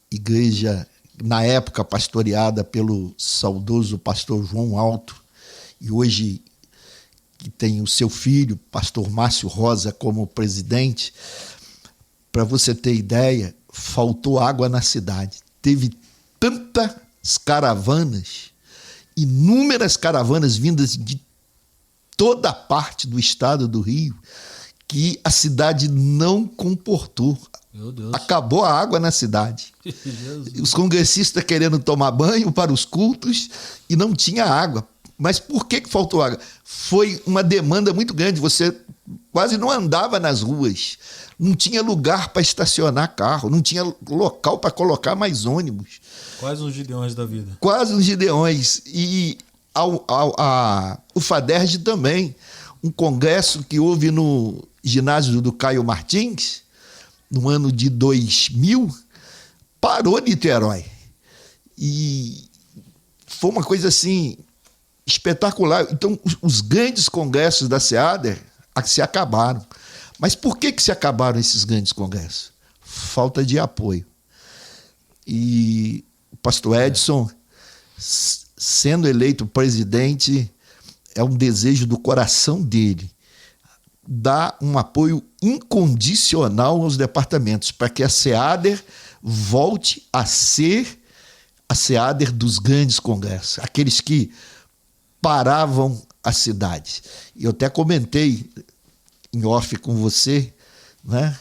igreja, na época, pastoreada pelo saudoso pastor João Alto, e hoje que tem o seu filho, pastor Márcio Rosa, como presidente. Para você ter ideia, faltou água na cidade. Teve tantas caravanas, inúmeras caravanas vindas de toda parte do estado do Rio, que a cidade não comportou. Meu Deus. Acabou a água na cidade. Os congressistas querendo tomar banho para os cultos e não tinha água. Mas por que faltou água? Foi uma demanda muito grande. Você quase não andava nas ruas. Não tinha lugar para estacionar carro. Não tinha local para colocar mais ônibus. Quase uns Gideões da vida. Quase uns Gideões. E o FADERJ também. Um congresso que houve no ginásio do Caio Martins, no ano de 2000, parou Niterói. E foi uma coisa assim espetacular. Então, os grandes congressos da SEADER se acabaram. Mas por que se acabaram esses grandes congressos? Falta de apoio. E o pastor Edson, sendo eleito presidente, é um desejo do coração dele dar um apoio incondicional aos departamentos, para que a SEADER volte a ser a SEADER dos grandes congressos, aqueles que paravam a cidade. E eu até comentei em off com você, né?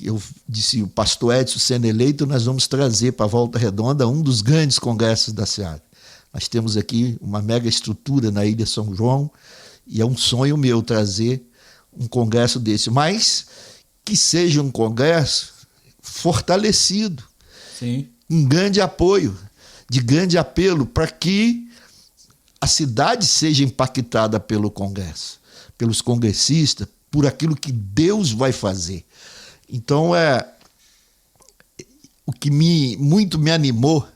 Eu disse, o pastor Edson sendo eleito, nós vamos trazer para Volta Redonda um dos grandes congressos da SEADER. Nós temos aqui uma mega estrutura na Ilha São João, e é um sonho meu trazer um congresso desse, mas que seja um congresso fortalecido, sim, um grande apoio, de grande apelo, para que a cidade seja impactada pelo congresso, pelos congressistas, por aquilo que Deus vai fazer. Então, o que muito me animou,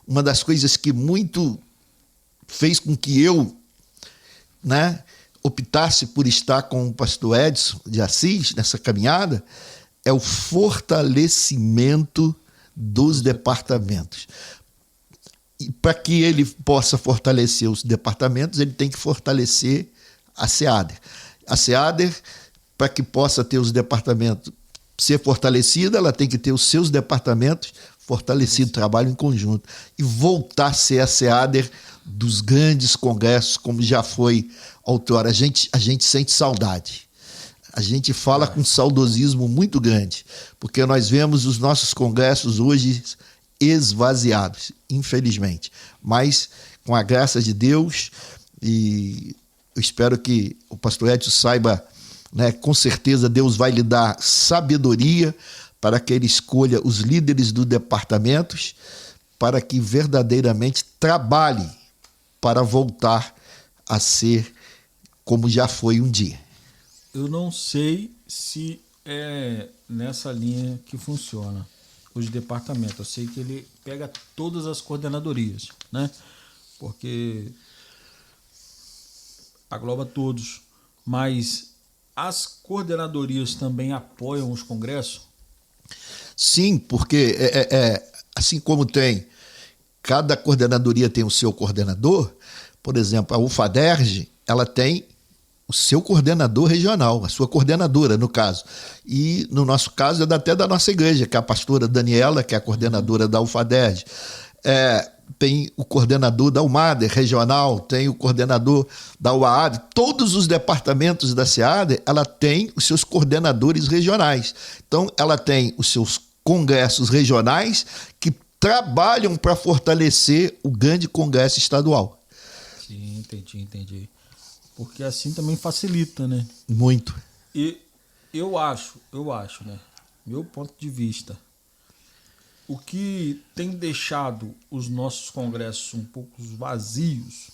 uma das coisas que muito fez com que eu, né, optasse por estar com o pastor Edson de Assis nessa caminhada, é o fortalecimento dos departamentos. E para que ele possa fortalecer os departamentos, ele tem que fortalecer a SEADER. A SEADER, para que possa ter os departamentos ser fortalecida, ela tem que ter os seus departamentos fortalecidos, trabalho em conjunto, e voltar a ser a SEADER dos grandes congressos, como já foi outrora. A gente sente saudade. A gente fala com saudosismo muito grande, porque nós vemos os nossos congressos hoje esvaziados, infelizmente. Mas, com a graça de Deus, e eu espero que o pastor Edson saiba, né, com certeza Deus vai lhe dar sabedoria para que ele escolha os líderes dos departamentos, para que verdadeiramente trabalhe para voltar a ser como já foi um dia. Eu não sei se é nessa linha que funciona os departamentos. Eu sei que ele pega todas as coordenadorias, né? Porque agloba todos. Mas as coordenadorias também apoiam os congressos? Sim, porque assim como tem, cada coordenadoria tem o seu coordenador. Por exemplo, a UFADERJ, ela tem o seu coordenador regional, a sua coordenadora, no caso. E, no nosso caso, é até da nossa igreja, que é a pastora Daniela, que é a coordenadora da UFADERJ. Tem o coordenador da UMADER regional, tem o coordenador da UAAD. Todos os departamentos da SEADER, ela tem os seus coordenadores regionais. Então, ela tem os seus congressos regionais que trabalham para fortalecer o grande congresso estadual. Sim, entendi. Porque assim também facilita, né? Muito. E eu acho, né? Meu ponto de vista, o que tem deixado os nossos congressos um pouco vazios,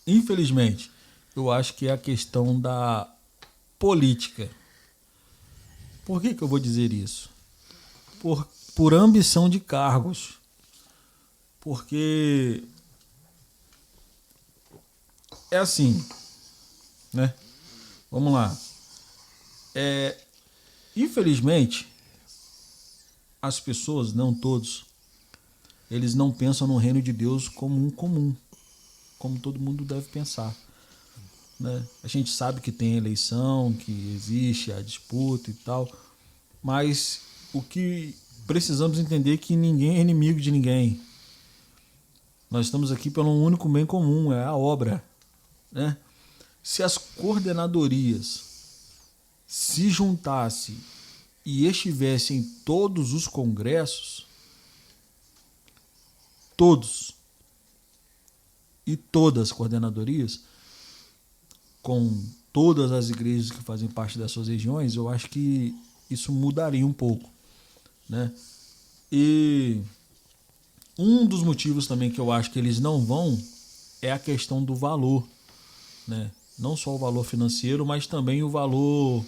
infelizmente, eu acho que é a questão da política. Por que eu vou dizer isso? Por ambição de cargos. Porque é assim, né? Vamos lá. Infelizmente, as pessoas, não todos, eles não pensam no reino de Deus como um comum, como todo mundo deve pensar, né? A gente sabe que tem eleição, que existe a disputa e tal, mas o que precisamos entender é que ninguém é inimigo de ninguém. Nós estamos aqui pelo único bem comum, é a obra, né? Se as coordenadorias se juntassem e estivessem em todos os congressos, todos e todas as coordenadorias, com todas as igrejas que fazem parte das suas regiões, eu acho que isso mudaria um pouco, né? E um dos motivos também que eu acho que eles não vão é a questão do valor, né? Não só o valor financeiro, mas também o valor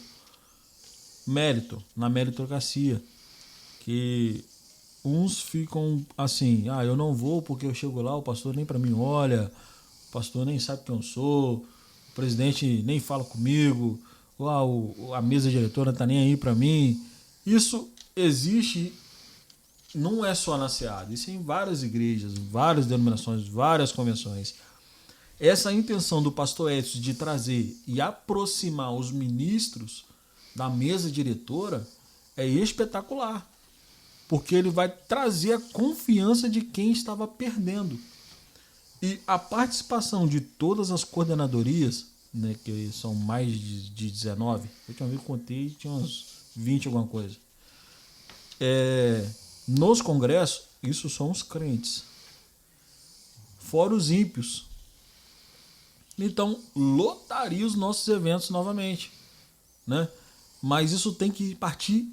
mérito, na meritocracia, que uns ficam assim, eu não vou porque eu chego lá, o pastor nem para mim olha, o pastor nem sabe quem eu sou, o presidente nem fala comigo, a mesa diretora tá nem aí para mim. Isso existe, não é só na SEAD, isso é em várias igrejas, várias denominações, várias convenções. Essa intenção do pastor Edson de trazer e aproximar os ministros da mesa diretora é espetacular, porque ele vai trazer a confiança de quem estava perdendo. E a participação de todas as coordenadorias, né, que são mais de 19, a última vez que eu contei tinha uns 20 alguma coisa, nos congressos, isso são os crentes, fora os ímpios. Então, lotaria os nossos eventos novamente, né? Mas isso tem que partir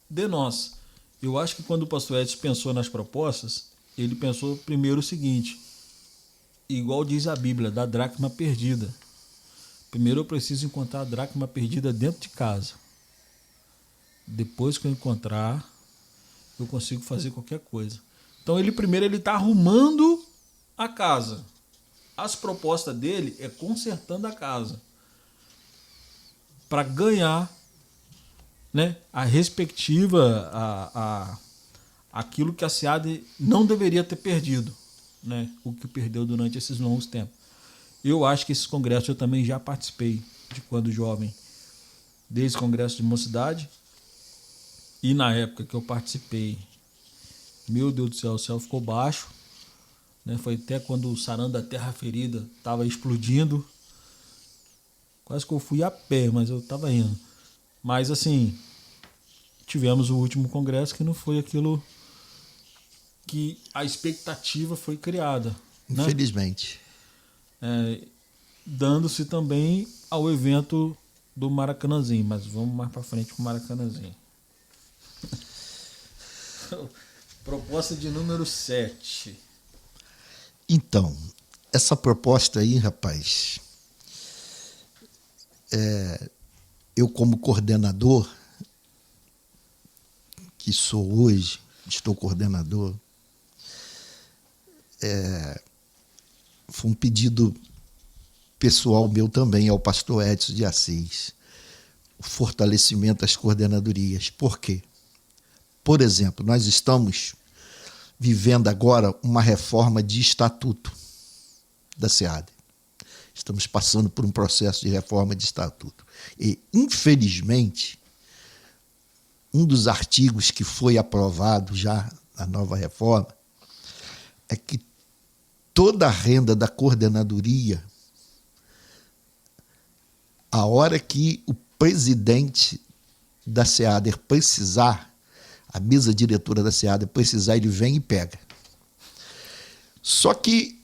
de nós. Eu acho que quando o pastor Edson pensou nas propostas, ele pensou primeiro o seguinte, igual diz a Bíblia, da dracma perdida. Primeiro eu preciso encontrar a dracma perdida dentro de casa. Depois que eu encontrar, eu consigo fazer qualquer coisa. Então ele está arrumando a casa. As propostas dele é consertando a casa para ganhar, né, a respectiva aquilo que a SEAD não deveria ter perdido, né, o que perdeu durante esses longos tempos. Eu acho que esses congressos eu também já participei de quando jovem, desde o congresso de mocidade, e na época que eu participei, meu Deus do céu, o céu ficou baixo, né? Foi até quando o sarão da terra ferida estava explodindo, quase que eu fui a pé, mas eu estava indo. Mas assim, tivemos o último congresso que não foi aquilo que a expectativa foi criada, né? Infelizmente. Dando-se também ao evento do Maracanãzinho, mas vamos mais para frente com o Maracanãzinho. Proposta de número 7. Então, essa proposta aí, rapaz, eu como coordenador, que sou hoje, estou coordenador, foi um pedido pessoal meu também ao pastor Edson de Assis, o fortalecimento das coordenadorias. Por quê? Por exemplo, nós estamos vivendo agora uma reforma de estatuto da SEAD. Estamos passando por um processo de reforma de estatuto. E, infelizmente, um dos artigos que foi aprovado já na nova reforma é que toda a renda da coordenadoria, a hora que o presidente da SEAD precisar, a mesa diretora da SEAD precisar, ele vem e pega. Só que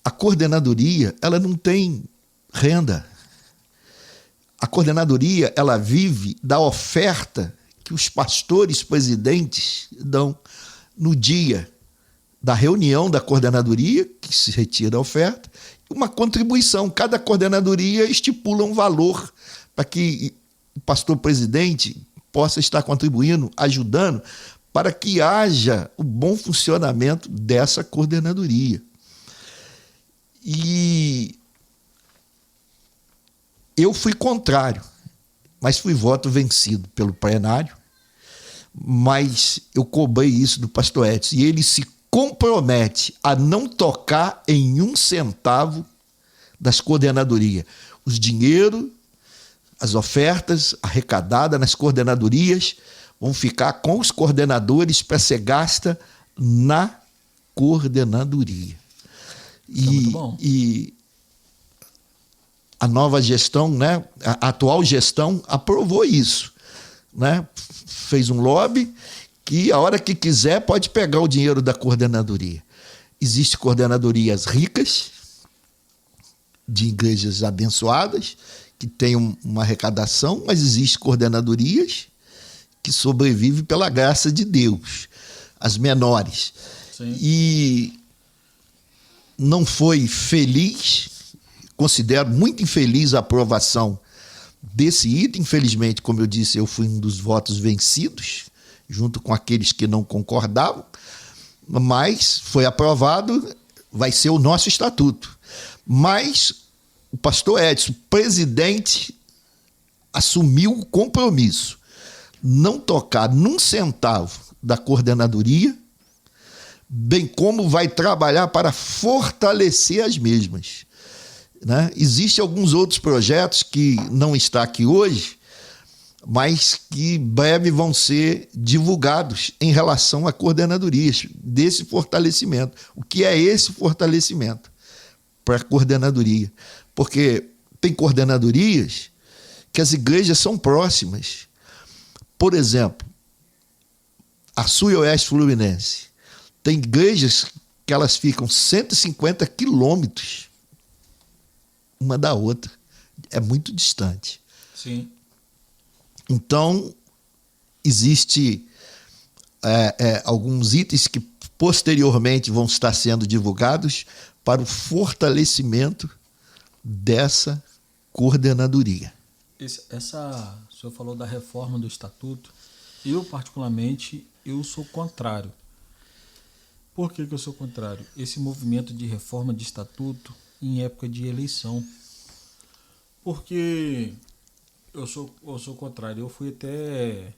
a coordenadoria, ela não tem renda. A coordenadoria, ela vive da oferta que os pastores presidentes dão no dia da reunião da coordenadoria, que se retira a oferta, uma contribuição. Cada coordenadoria estipula um valor para que o pastor presidente possa estar contribuindo, ajudando, para que haja o bom funcionamento dessa coordenadoria. E eu fui contrário, mas fui voto vencido pelo plenário, mas eu cobrei isso do pastor Edson, e ele se compromete a não tocar em um centavo das coordenadorias. Os dinheiros, as ofertas arrecadadas nas coordenadorias vão ficar com os coordenadores para ser gasta na coordenadoria. Muito bom. E a nova gestão, né, a atual gestão aprovou isso, né? Fez um lobby que a hora que quiser pode pegar o dinheiro da coordenadoria. Existem coordenadorias ricas, de igrejas abençoadas, que têm uma arrecadação, mas existem coordenadorias que sobrevivem pela graça de Deus, as menores. Sim. E não foi feliz, considero muito infeliz a aprovação desse item. Infelizmente, como eu disse, eu fui um dos votos vencidos, junto com aqueles que não concordavam, mas foi aprovado, vai ser o nosso estatuto. Mas o pastor Edson, presidente, assumiu o compromisso, não tocar num centavo da coordenadoria, bem como vai trabalhar para fortalecer as mesmas, né? Existem alguns outros projetos que não estão aqui hoje, mas que breve vão ser divulgados em relação a coordenadorias, desse fortalecimento. O que é esse fortalecimento para a coordenadoria? Porque tem coordenadorias que as igrejas são próximas. Por exemplo, a Sul e Oeste Fluminense. Tem igrejas que elas ficam 150 quilômetros uma da outra. É muito distante. Sim. Então, existe alguns itens que posteriormente vão estar sendo divulgados para o fortalecimento dessa coordenadoria. O senhor falou da reforma do estatuto. Eu, particularmente, eu sou contrário. Por que eu sou contrário? Esse movimento de reforma de estatuto em época de eleição. Porque eu sou contrário. Eu fui até,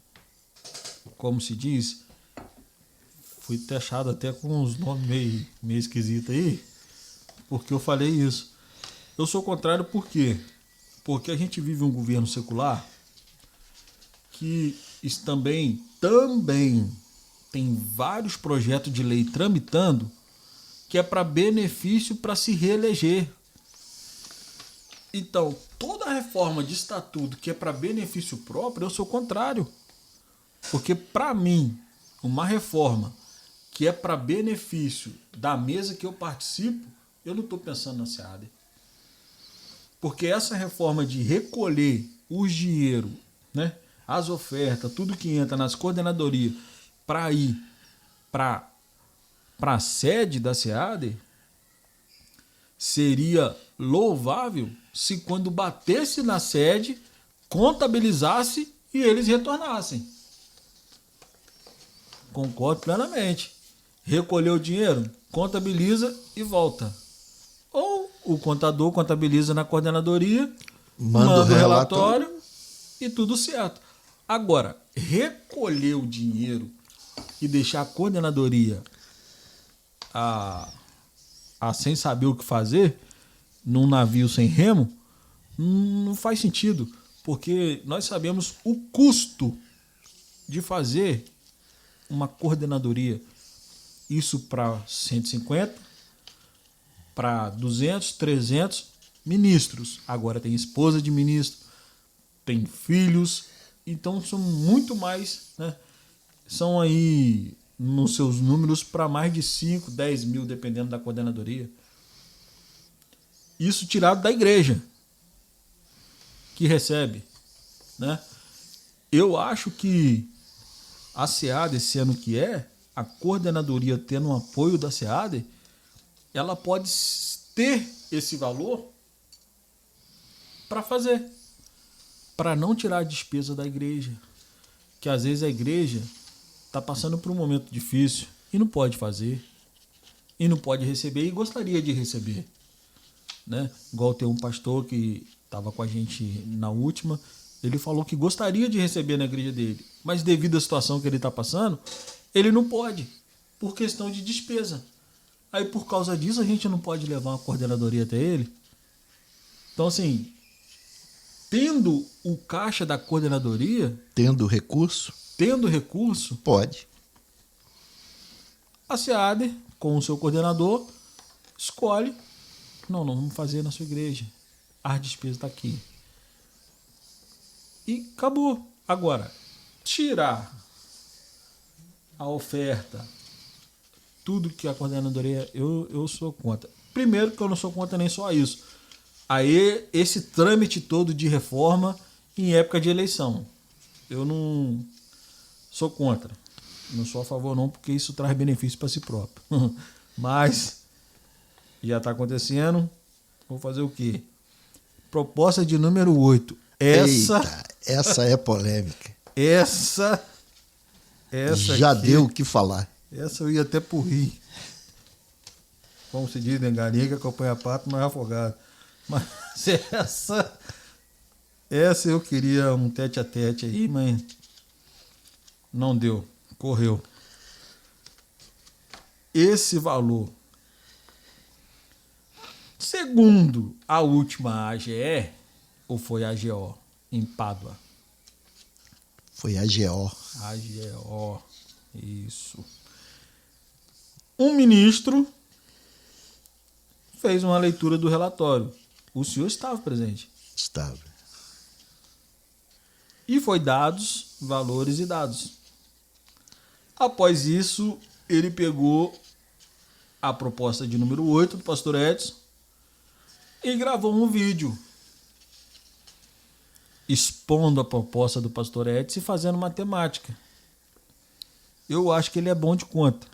como se diz, fui taxado até com uns nomes meio esquisitos aí, porque eu falei isso. Eu sou contrário por quê? Porque a gente vive um governo secular que também tem vários projetos de lei tramitando que é para benefício para se reeleger. Então, toda reforma de estatuto que é para benefício próprio, eu sou contrário. Porque, para mim, uma reforma que é para benefício da mesa que eu participo, eu não estou pensando na SEAD. Porque essa reforma de recolher os dinheiro, né, as ofertas, tudo que entra nas coordenadorias para ir para a sede da SEAD, seria louvável se quando batesse na sede, contabilizasse e eles retornassem. Concordo plenamente. Recolheu o dinheiro, contabiliza e volta. Ou o contador contabiliza na coordenadoria, manda o relatório e tudo certo. Agora, recolher o dinheiro e deixar a coordenadoria sem saber o que fazer, num navio sem remo, não faz sentido. Porque nós sabemos o custo de fazer uma coordenadoria. Isso para 150, para 200, 300 ministros. Agora tem esposa de ministro, tem filhos, então são muito mais, né? São aí nos seus números para mais de 5, 10 mil, dependendo da coordenadoria. Isso tirado da igreja que recebe, né? Eu acho que a SEAD, esse ano que a coordenadoria tendo um apoio da SEAD, ela pode ter esse valor para fazer, para não tirar a despesa da igreja. Que às vezes a igreja está passando por um momento difícil e não pode fazer, e não pode receber, e gostaria de receber, né? Igual tem um pastor que estava com a gente na última, ele falou que gostaria de receber na igreja dele, mas devido à situação que ele está passando, ele não pode, por questão de despesa. Aí por causa disso a gente não pode levar uma coordenadoria até ele. Então assim, tendo o caixa da coordenadoria, tendo recurso, tendo recurso, Pode. a SEAD, com o seu coordenador, escolhe, não vamos fazer na sua igreja. A despesa está aqui. E acabou. Agora, tirar a oferta, tudo que a coordenadoria, eu sou contra. Primeiro que eu não sou contra nem só isso. Aí, esse trâmite todo de reforma em época de eleição. Eu não sou contra. Não sou a favor não, porque isso traz benefício para si próprio. Mas já está acontecendo. Vou fazer o quê? Proposta de número 8. Essa é polêmica. Essa já aqui, deu o que falar. Essa eu ia até por rir. Como se diz, né? Galinha que acompanha pato, mas é afogado. Mas essa eu queria um tete a tete aí, mas não deu. Correu. Esse valor, segundo a última AGE, ou foi a AGO, em Pádua? Foi a AGO. AGO, isso. Um ministro fez uma leitura do relatório. O senhor estava presente. Estava. E foi dados, valores e dados. Após isso, ele pegou a proposta de número 8 do pastor Edson e gravou um vídeo expondo a proposta do pastor Edson e fazendo matemática. Eu acho que ele é bom de conta.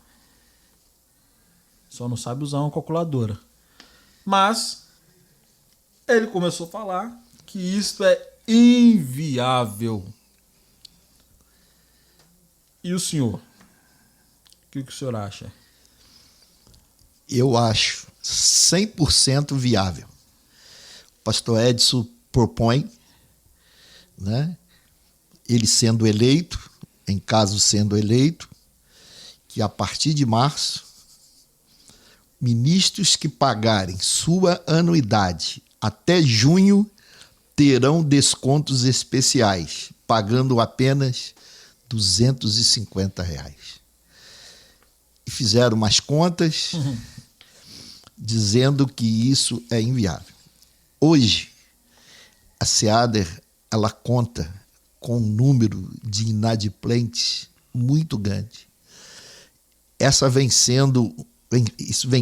Só não sabe usar uma calculadora. Mas ele começou a falar que isso é inviável. E o senhor? O que o senhor acha? Eu acho 100% viável. O pastor Edson propõe, né, ele sendo eleito, em caso sendo eleito, que a partir de março, ministros que pagarem sua anuidade até junho terão descontos especiais, pagando apenas R$250. E fizeram umas contas dizendo que isso é inviável. Hoje, a SEADER, ela conta com um número de inadimplentes muito grande. Isso vem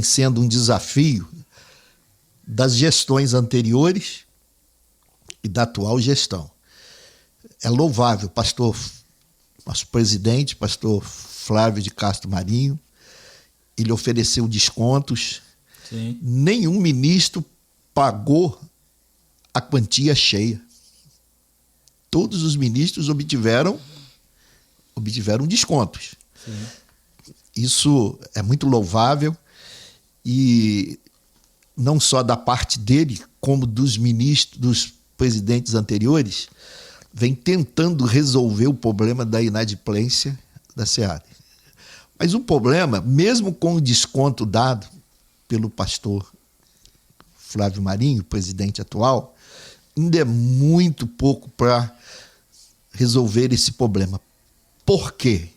sendo um desafio das gestões anteriores e da atual gestão. É louvável, nosso presidente, pastor Flávio de Castro Marinho, ele ofereceu descontos. Sim. Nenhum ministro pagou a quantia cheia. Todos os ministros obtiveram descontos. Sim. Isso é muito louvável e não só da parte dele, como dos ministros, dos presidentes anteriores, vem tentando resolver o problema da inadimplência da SEAD. Mas o problema, mesmo com o desconto dado pelo pastor Flávio Marinho, presidente atual, ainda é muito pouco para resolver esse problema. Por quê?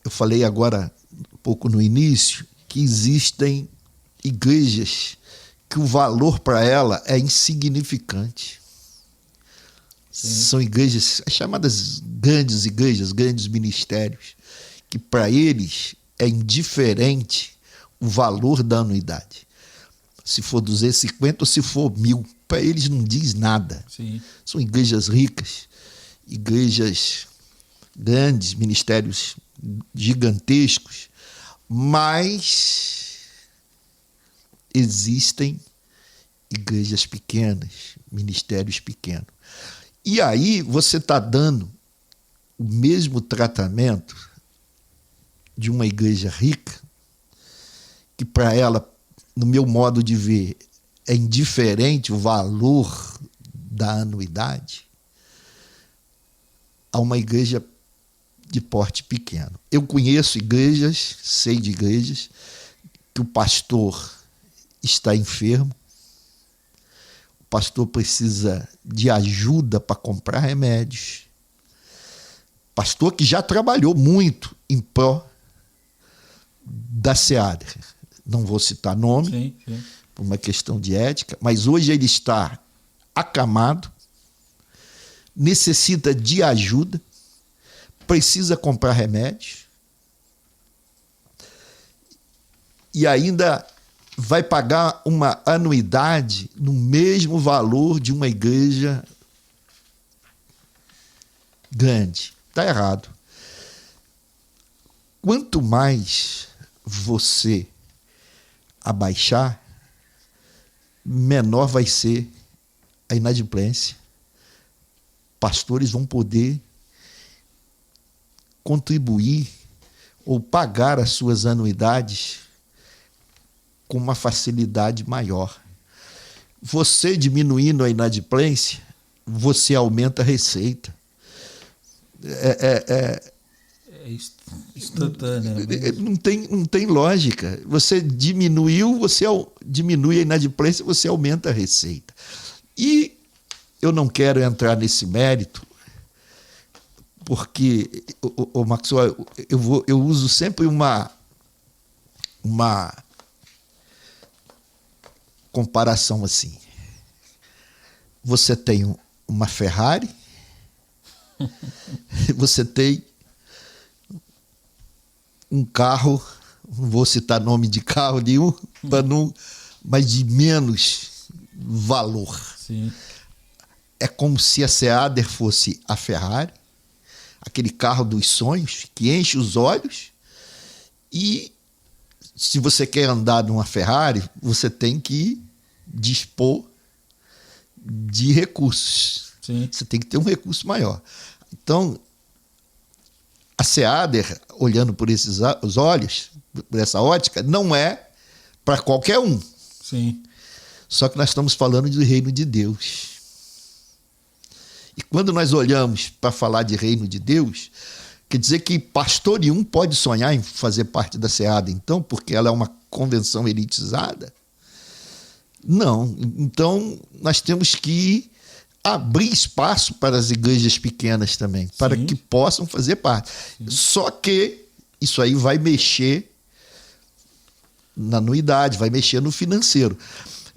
Eu falei agora, um pouco no início, que existem igrejas que o valor para ela é insignificante. Sim. São igrejas, as chamadas grandes igrejas, grandes ministérios, que para eles é indiferente o valor da anuidade. Se for 250 ou se for 1.000, para eles não diz nada. Sim. São igrejas ricas, igrejas grandes, ministérios gigantescos, mas existem igrejas pequenas, ministérios pequenos. E aí você está dando o mesmo tratamento de uma igreja rica, que para ela, no meu modo de ver, é indiferente o valor da anuidade, a uma igreja de porte pequeno. Eu conheço igrejas, sei de igrejas, que o pastor está enfermo, o pastor precisa de ajuda para comprar remédios, pastor que já trabalhou muito em pró da SEADER. Não vou citar nome, sim. por uma questão de ética, mas hoje ele está acamado, necessita de ajuda, precisa comprar remédios e ainda vai pagar uma anuidade no mesmo valor de uma igreja grande. Está errado. Quanto mais você abaixar, menor vai ser a inadimplência. Pastores vão poder contribuir ou pagar as suas anuidades com uma facilidade maior. Você diminuindo a inadimplência, você aumenta a receita. É instantânea. Não tem lógica. Você diminuiu, você diminui a inadimplência, você aumenta a receita. E eu não quero entrar nesse mérito, porque, Maxwell, eu uso sempre uma comparação assim. Você tem uma Ferrari, você tem um carro, não vou citar nome de carro nenhum, mas de menos valor. Sim. É como se a SEADER fosse a Ferrari, aquele carro dos sonhos que enche os olhos, e se você quer andar numa Ferrari, você tem que dispor de recursos. Sim. Você tem que ter um recurso maior. Então, a SEADER, olhando por esses os olhos, por essa ótica, não é para qualquer um. Sim. Só que nós estamos falando do reino de Deus. E quando nós olhamos para falar de reino de Deus, quer dizer que pastor nenhum pode sonhar em fazer parte da SEADER, então, porque ela é uma convenção elitizada? Não. Então, nós temos que abrir espaço para as igrejas pequenas também, para que possam fazer parte. Sim. Só que isso aí vai mexer na anuidade, vai mexer no financeiro.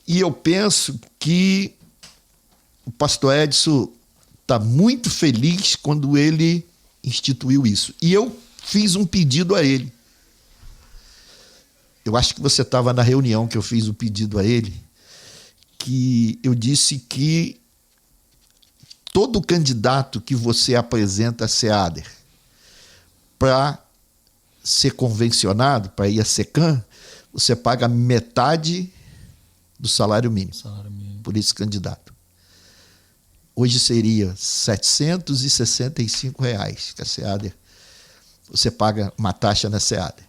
E eu penso que o pastor Edson está muito feliz quando ele instituiu isso. E eu fiz um pedido a ele. Eu acho que você estava na reunião que eu fiz o pedido a ele, que eu disse que todo candidato que você apresenta a SEADER para ser convencionado, para ir a SECAM, você paga metade do salário mínimo por esse candidato. Hoje seria R$ 765 que a SEADER, você paga uma taxa na SEADER.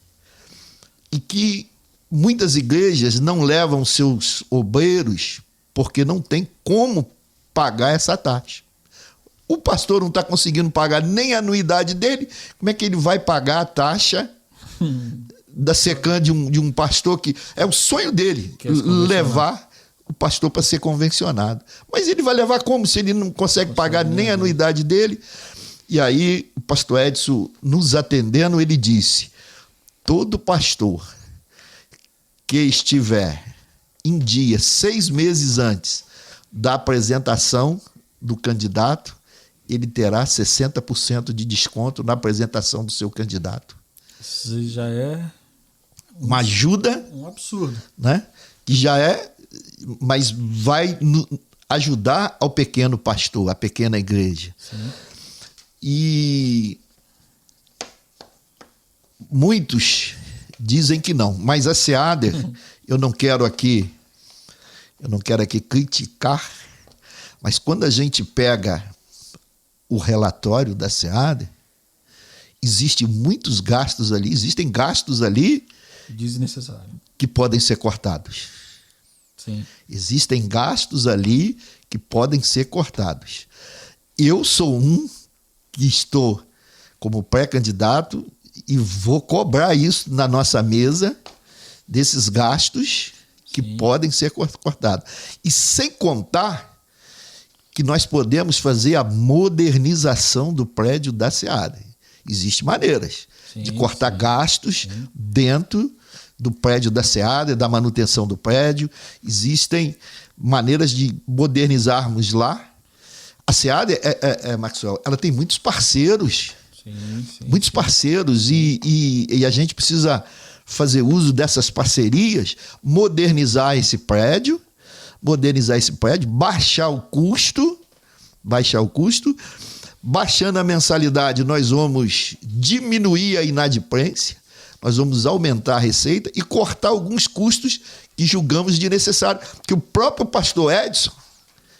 E que muitas igrejas não levam seus obreiros porque não tem como pagar essa taxa. O pastor não está conseguindo pagar nem a anuidade dele, como é que ele vai pagar a taxa da SECAM de um pastor que é o sonho dele, levar o pastor para ser convencionado. Mas ele vai levar como se ele não consegue pagar nem a anuidade dele? E aí o pastor Edson, nos atendendo, ele disse: todo pastor que estiver em dia 6 meses antes da apresentação do candidato, ele terá 60% de desconto na apresentação do seu candidato. Isso já é uma ajuda, um absurdo, né? Que já é, mas vai ajudar ao pequeno pastor, à pequena igreja. Sim. E muitos dizem que não, mas a SEADER, eu não quero aqui criticar, mas quando a gente pega o relatório da SEADER, existem muitos gastos ali, existem gastos ali desnecessário que podem ser cortados. Sim. Existem gastos ali que podem ser cortados. Eu sou um que estou como pré-candidato e vou cobrar isso na nossa mesa, desses gastos que podem ser cortados. E sem contar que nós podemos fazer a modernização do prédio da SEAD. Existem maneiras de cortar gastos dentro do prédio da SEAD, da manutenção do prédio. Existem maneiras de modernizarmos lá. A SEAD, Maxwell, ela tem muitos parceiros, muitos parceiros, e a gente precisa fazer uso dessas parcerias, modernizar esse prédio, baixar o custo, baixando a mensalidade, nós vamos diminuir a inadimplência, nós vamos aumentar a receita e cortar alguns custos que julgamos de necessário, que o próprio pastor Edson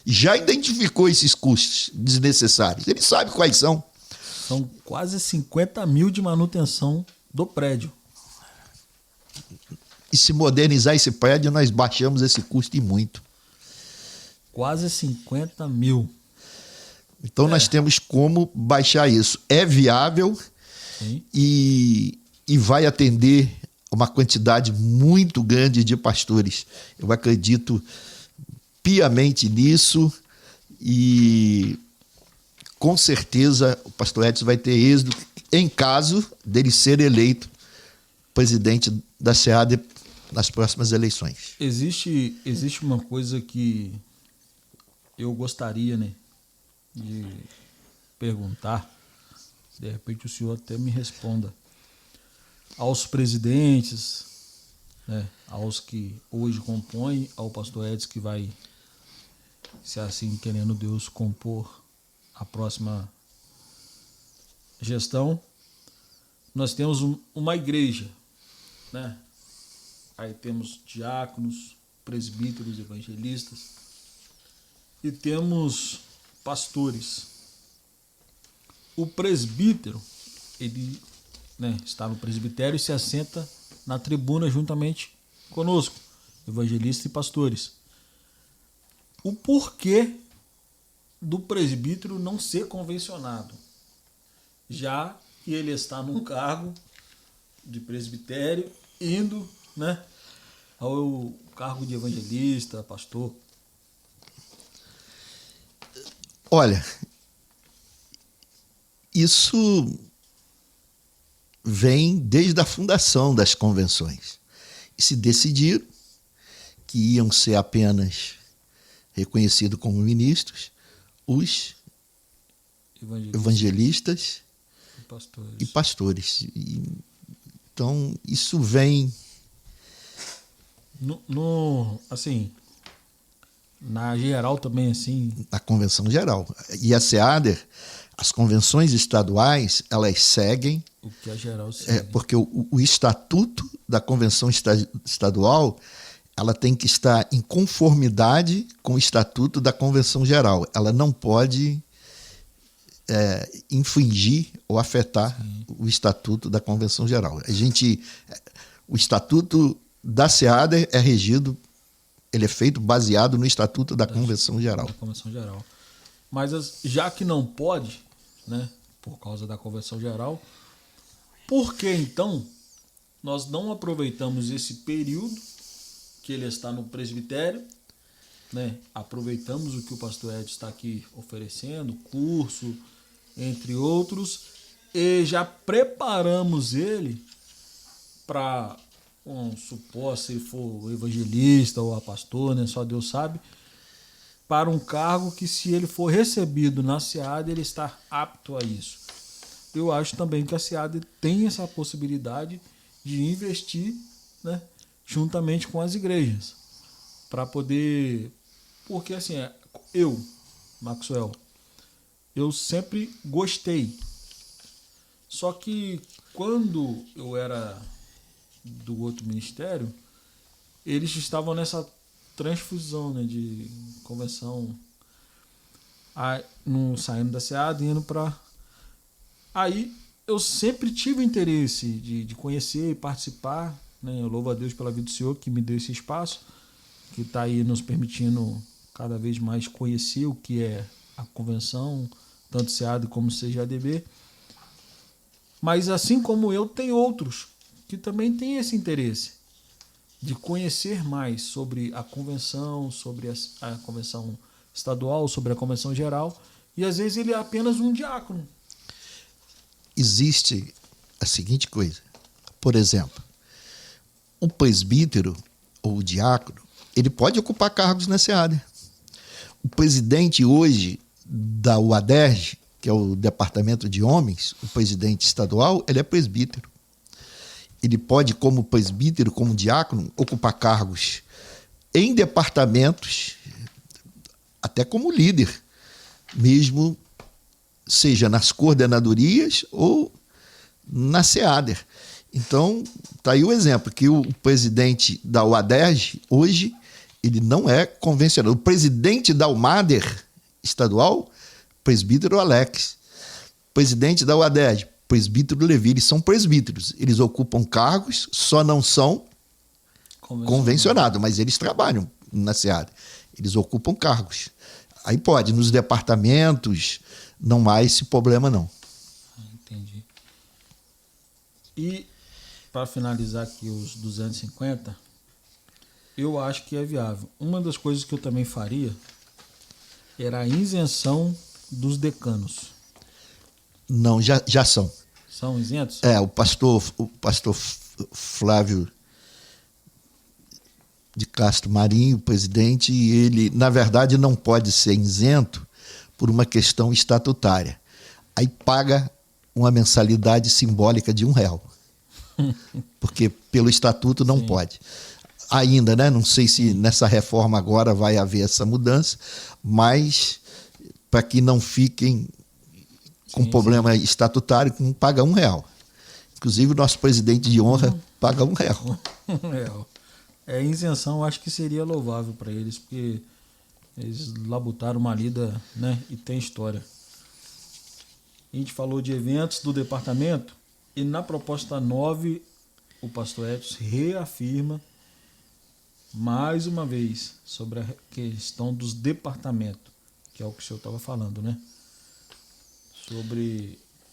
já identificou esses custos desnecessários. Ele sabe quais são. São quase 50 mil de manutenção do prédio. E se modernizar esse prédio, nós baixamos esse custo e muito. Quase 50 mil. Então nós temos como baixar isso. É viável e vai atender uma quantidade muito grande de pastores. Eu acredito piamente nisso e com certeza o pastor Edson vai ter êxito em caso dele ser eleito presidente da SEAD nas próximas eleições. Existe uma coisa que eu gostaria, né, de perguntar, de repente o senhor até me responda. Aos presidentes, né, aos que hoje compõem, ao pastor Edson que vai, se assim querendo Deus, compor a próxima gestão, nós temos uma igreja, né? Aí temos diáconos, presbíteros, evangelistas e temos pastores. O presbítero, ele, né, está no presbitério e se assenta na tribuna juntamente conosco, evangelistas e pastores. O porquê do presbítero não ser convencionado, já que ele está num cargo de presbitério, indo, né, ao cargo de evangelista, pastor? Olha, isso vem desde a fundação das convenções. E se decidiram que iam ser apenas reconhecidos como ministros os evangelistas e pastores. Então, isso vem... assim, na geral também, assim... Na convenção geral. E a SEADER, as convenções estaduais, elas seguem... O que a geral segue. Porque o estatuto da convenção estadual, ela tem que estar em conformidade com o estatuto da convenção geral. Ela não pode infringir ou afetar o estatuto da convenção geral. O estatuto da SEADER é regido, ele é feito baseado no estatuto da convenção geral. Mas já que não pode, né, por causa da convenção geral, por que então nós não aproveitamos esse período que ele está no presbitério, né? Aproveitamos o que o pastor Edson está aqui oferecendo, curso, entre outros, e já preparamos ele para, supor, se for o evangelista ou a pastor, né? Só Deus sabe, para um cargo que, se ele for recebido na SEAD, ele está apto a isso. Eu acho também que a SEAD tem essa possibilidade de investir, né, juntamente com as igrejas, para poder... Porque, assim, eu, Maxwell, eu sempre gostei. Só que quando eu era do outro ministério, eles estavam nessa transfusão, né, de convenção, saindo da SEAD e indo para... Aí eu sempre tive interesse de conhecer e participar, né? Eu louvo a Deus pela vida do Senhor que me deu esse espaço, que está aí nos permitindo cada vez mais conhecer o que é a convenção, tanto SEAD como CGADB. Mas assim como eu, tem outros que também têm esse interesse de conhecer mais sobre a convenção, sobre a convenção estadual, sobre a convenção geral, e às vezes ele é apenas um diácono. Existe a seguinte coisa. Por exemplo, o presbítero ou o diácono, ele pode ocupar cargos na SEAD. O presidente hoje da UADERJ, que é o Departamento de Homens, o presidente estadual, ele é presbítero. Ele pode, como presbítero, como diácono, ocupar cargos em departamentos, até como líder, mesmo seja nas coordenadorias ou na SEADER. Então, está aí o exemplo, que o presidente da UADERJ, hoje, ele não é convencional. O presidente da UMADER estadual, presbítero Alex. Presidente da UADERJ, presbítero Levi. Eles são presbíteros. Eles ocupam cargos, só não são convencionados, mas eles trabalham na SEADER. Eles ocupam cargos. Aí pode, nos departamentos, não há esse problema, não. Entendi. E, para finalizar aqui os 250, eu acho que é viável. Uma das coisas que eu também faria era a isenção dos decanos. Não, já são. São isentos? O pastor Flávio de Castro Marinho, presidente, ele, na verdade, não pode ser isento por uma questão estatutária. Aí paga uma mensalidade simbólica de R$1, porque pelo estatuto não pode. Ainda, né? Não sei se nessa reforma agora vai haver essa mudança, mas para que não fiquem com problema estatutário, paga R$1. Inclusive o nosso presidente de honra paga R$1. R$1. Isenção, eu acho que seria louvável para eles, porque eles labutaram uma lida, né? E tem história. A gente falou de eventos do departamento e na proposta 9 o pastor Edson reafirma mais uma vez sobre a questão dos departamentos, que é o que o senhor estava falando, né?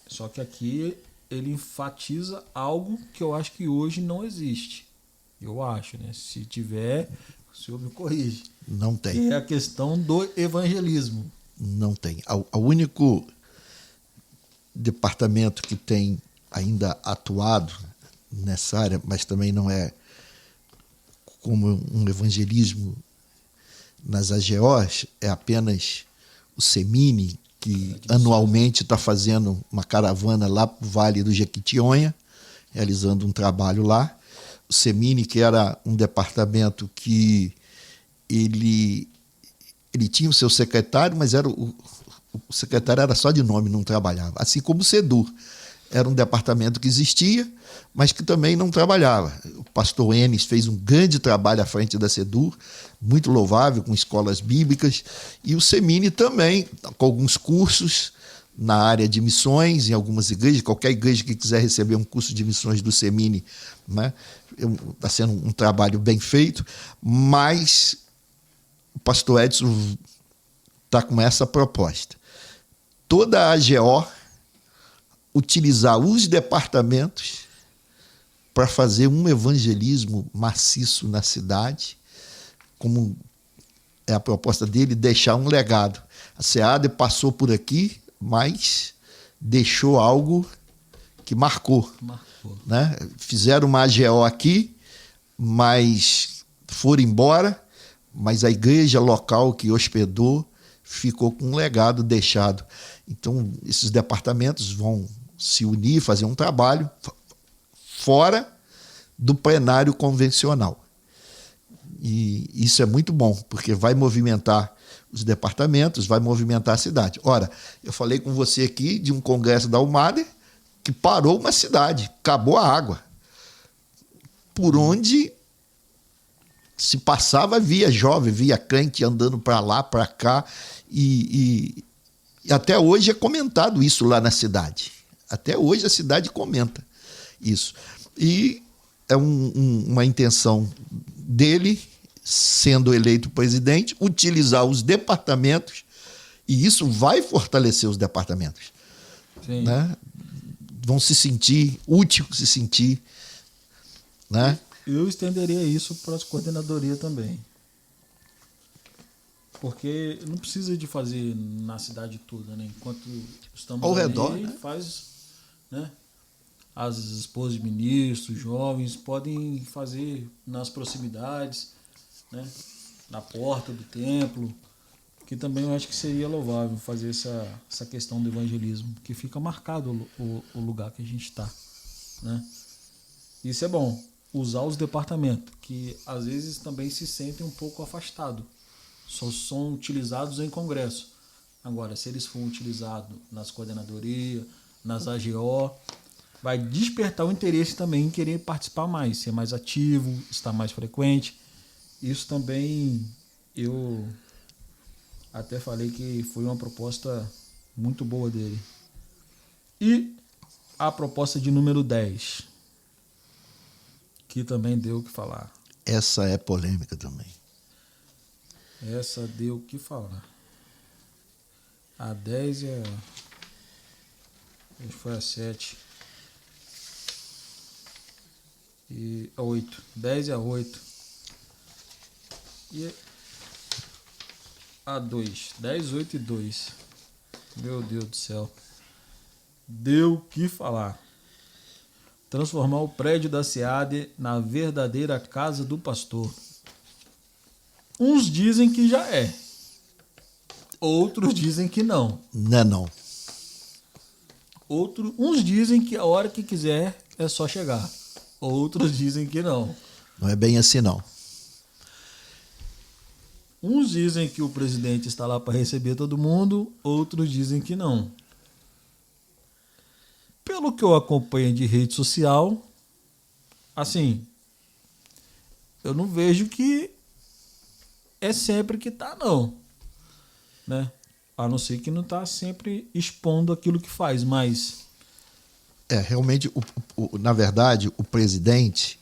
Só que aqui ele enfatiza algo que eu acho que hoje não existe. Eu acho, né? Se tiver, o senhor me corrige. Não tem. Que é a questão do evangelismo. Não tem. O único departamento que tem ainda atuado nessa área, mas também não é como um evangelismo nas AGOs, é apenas o Semini, que anualmente está fazendo uma caravana lá para o Vale do Jequitinhonha, realizando um trabalho lá. O Semini, que era um departamento que ele tinha o seu secretário, mas o secretário era só de nome, não trabalhava. Assim como o SEDUR. Era um departamento que existia, mas que também não trabalhava. O pastor Enes fez um grande trabalho à frente da SEDUR, muito louvável, com escolas bíblicas, e o Semini também, com alguns cursos na área de missões, em algumas igrejas. Qualquer igreja que quiser receber um curso de missões do Semini, né, está sendo um trabalho bem feito, mas o pastor Edson está com essa proposta. Toda a AGO utilizar os departamentos para fazer um evangelismo maciço na cidade, como é a proposta dele, deixar um legado. A SEAD passou por aqui, mas deixou algo que marcou. Né? Fizeram uma AGO aqui, mas foram embora, mas a igreja local que hospedou ficou com um legado deixado. Então, esses departamentos vão se unir, fazer um trabalho fora do plenário convencional. E isso é muito bom, porque vai movimentar os departamentos, vai movimentar a cidade. Ora, eu falei com você aqui de um congresso da UMADER que parou uma cidade, acabou a água. Por onde se passava, via jovem, via crente andando para lá, para cá, e até hoje é comentado isso lá na cidade. Até hoje a cidade comenta isso. E é uma intenção dele, sendo eleito presidente, utilizar os departamentos, e isso vai fortalecer os departamentos. Sim. Né? Vão se sentir útil, se sentir... Né? Eu estenderia isso para as coordenadorias também. Porque não precisa de fazer na cidade toda, né? Enquanto estamos ao ali, redor, né? faz, né? As esposas de ministros, jovens, podem fazer nas proximidades, né? Na porta do templo, que também eu acho que seria louvável fazer essa questão do evangelismo, que fica marcado o lugar que a gente está, né? Isso é bom, usar os departamentos, que às vezes também se sentem um pouco afastados, só são utilizados em congresso. Agora, se eles forem utilizados nas coordenadorias, nas AGO, vai despertar o interesse também em querer participar mais, ser mais ativo, estar mais frequente. Isso também eu até falei que foi uma proposta muito boa dele. E a proposta de número 10, que também deu o que falar. Essa é polêmica também. Essa deu o que falar. A 10 é... foi a 7. E a 8. 10 e a 8. E a 2. 10, 8 e 2. Meu Deus do céu. Deu o que falar. Transformar o prédio da SEAD na verdadeira casa do pastor. Uns dizem que já é. Outros dizem que não. Não. Uns dizem que a hora que quiser é só chegar. Outros dizem que não. Não é bem assim, não. Uns dizem que o presidente está lá para receber todo mundo, outros dizem que não. Pelo que eu acompanho de rede social, assim, eu não vejo que é sempre que tá, não. Né? A não ser que não tá sempre expondo aquilo que faz, mas... Realmente, na verdade, o presidente,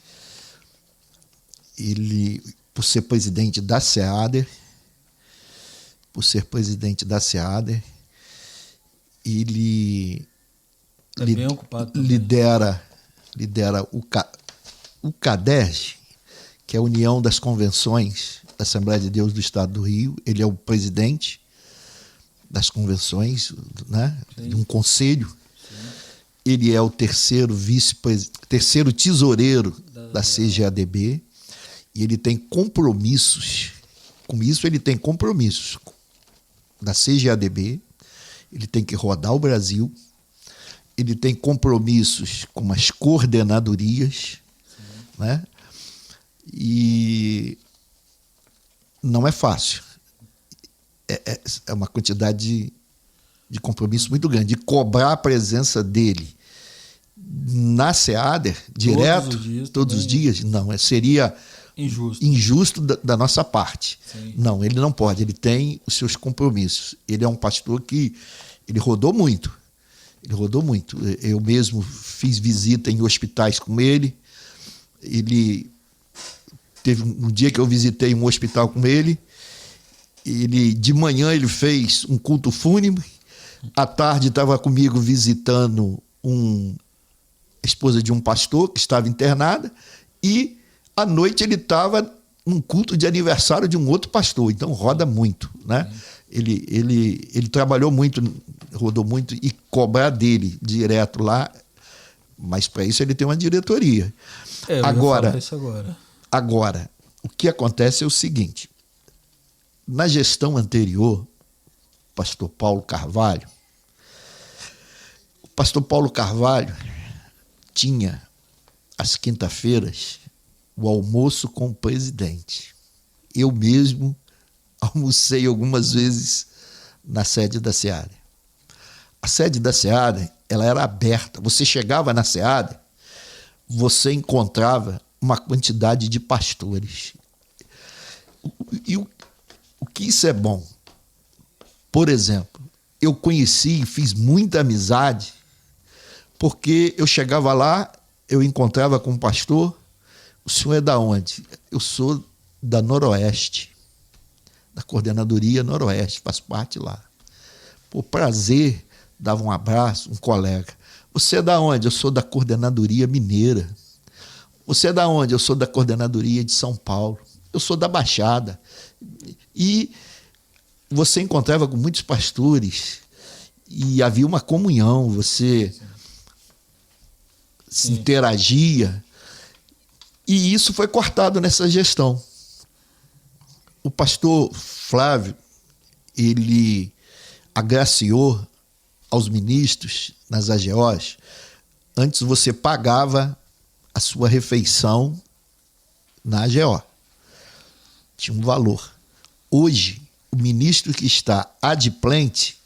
ele, por ser presidente da SEADER, ele bem ocupado também. lidera o CADERJ, que é a União das Convenções da Assembleia de Deus do Estado do Rio. Ele é o presidente das convenções, né? De um conselho. Sim. Ele é o terceiro tesoureiro da CGADB, e ele tem compromissos. Com isso, ele tem compromissos da CGADB, ele tem que rodar o Brasil, ele tem compromissos com as coordenadorias, né? E não é fácil. É uma quantidade de compromisso muito grande. De cobrar a presença dele na SEADER, direto, todos os dias, não, seria injusto da nossa parte. Sim. Não, ele não pode, ele tem os seus compromissos. Ele é um pastor que ele rodou muito. Eu mesmo fiz visita em hospitais com ele. Ele teve um dia que eu visitei um hospital com ele. De manhã ele fez um culto fúnebre. À tarde estava comigo visitando a esposa de um pastor que estava internada. E à noite ele estava num culto de aniversário de um outro pastor. Então roda muito, né? Ele trabalhou muito, rodou muito, e cobrar dele direto lá, mas para isso ele tem uma diretoria. Agora, o que acontece é o seguinte: na gestão anterior, o pastor Paulo Carvalho tinha, às quinta-feiras, o almoço com o presidente. Eu mesmo almocei algumas vezes na sede da SEADER. A sede da SEADER, ela era aberta. Você chegava na SEADER, você encontrava uma quantidade de pastores. E o que isso é bom? Por exemplo, eu conheci e fiz muita amizade porque eu chegava lá, eu encontrava com um pastor. O senhor é da onde? Eu sou da Noroeste, da Coordenadoria Noroeste, faço parte lá. Por prazer, dava um abraço, um colega. Você é da onde? Eu sou da Coordenadoria Mineira. Você é da onde? Eu sou da Coordenadoria de São Paulo. Eu sou da Baixada. E você encontrava com muitos pastores e havia uma comunhão, você se interagia, e isso foi cortado nessa gestão. O pastor Flávio, ele agraciou aos ministros nas AGOs. Antes você pagava a sua refeição na AGO. Tinha um valor. Hoje, o ministro que está adimplente,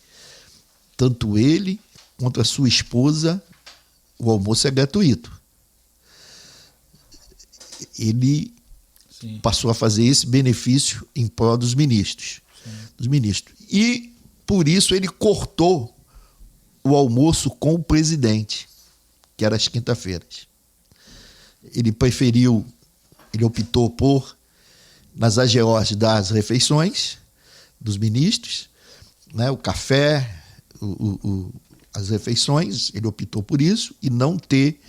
tanto ele quanto a sua esposa, o almoço é gratuito. Ele passou a fazer esse benefício em prol dos ministros. E, por isso, ele cortou o almoço com o presidente, que era às quinta-feiras. Ele optou por, nas AGOs das refeições dos ministros, né, o café, as refeições, ele optou por isso e não ter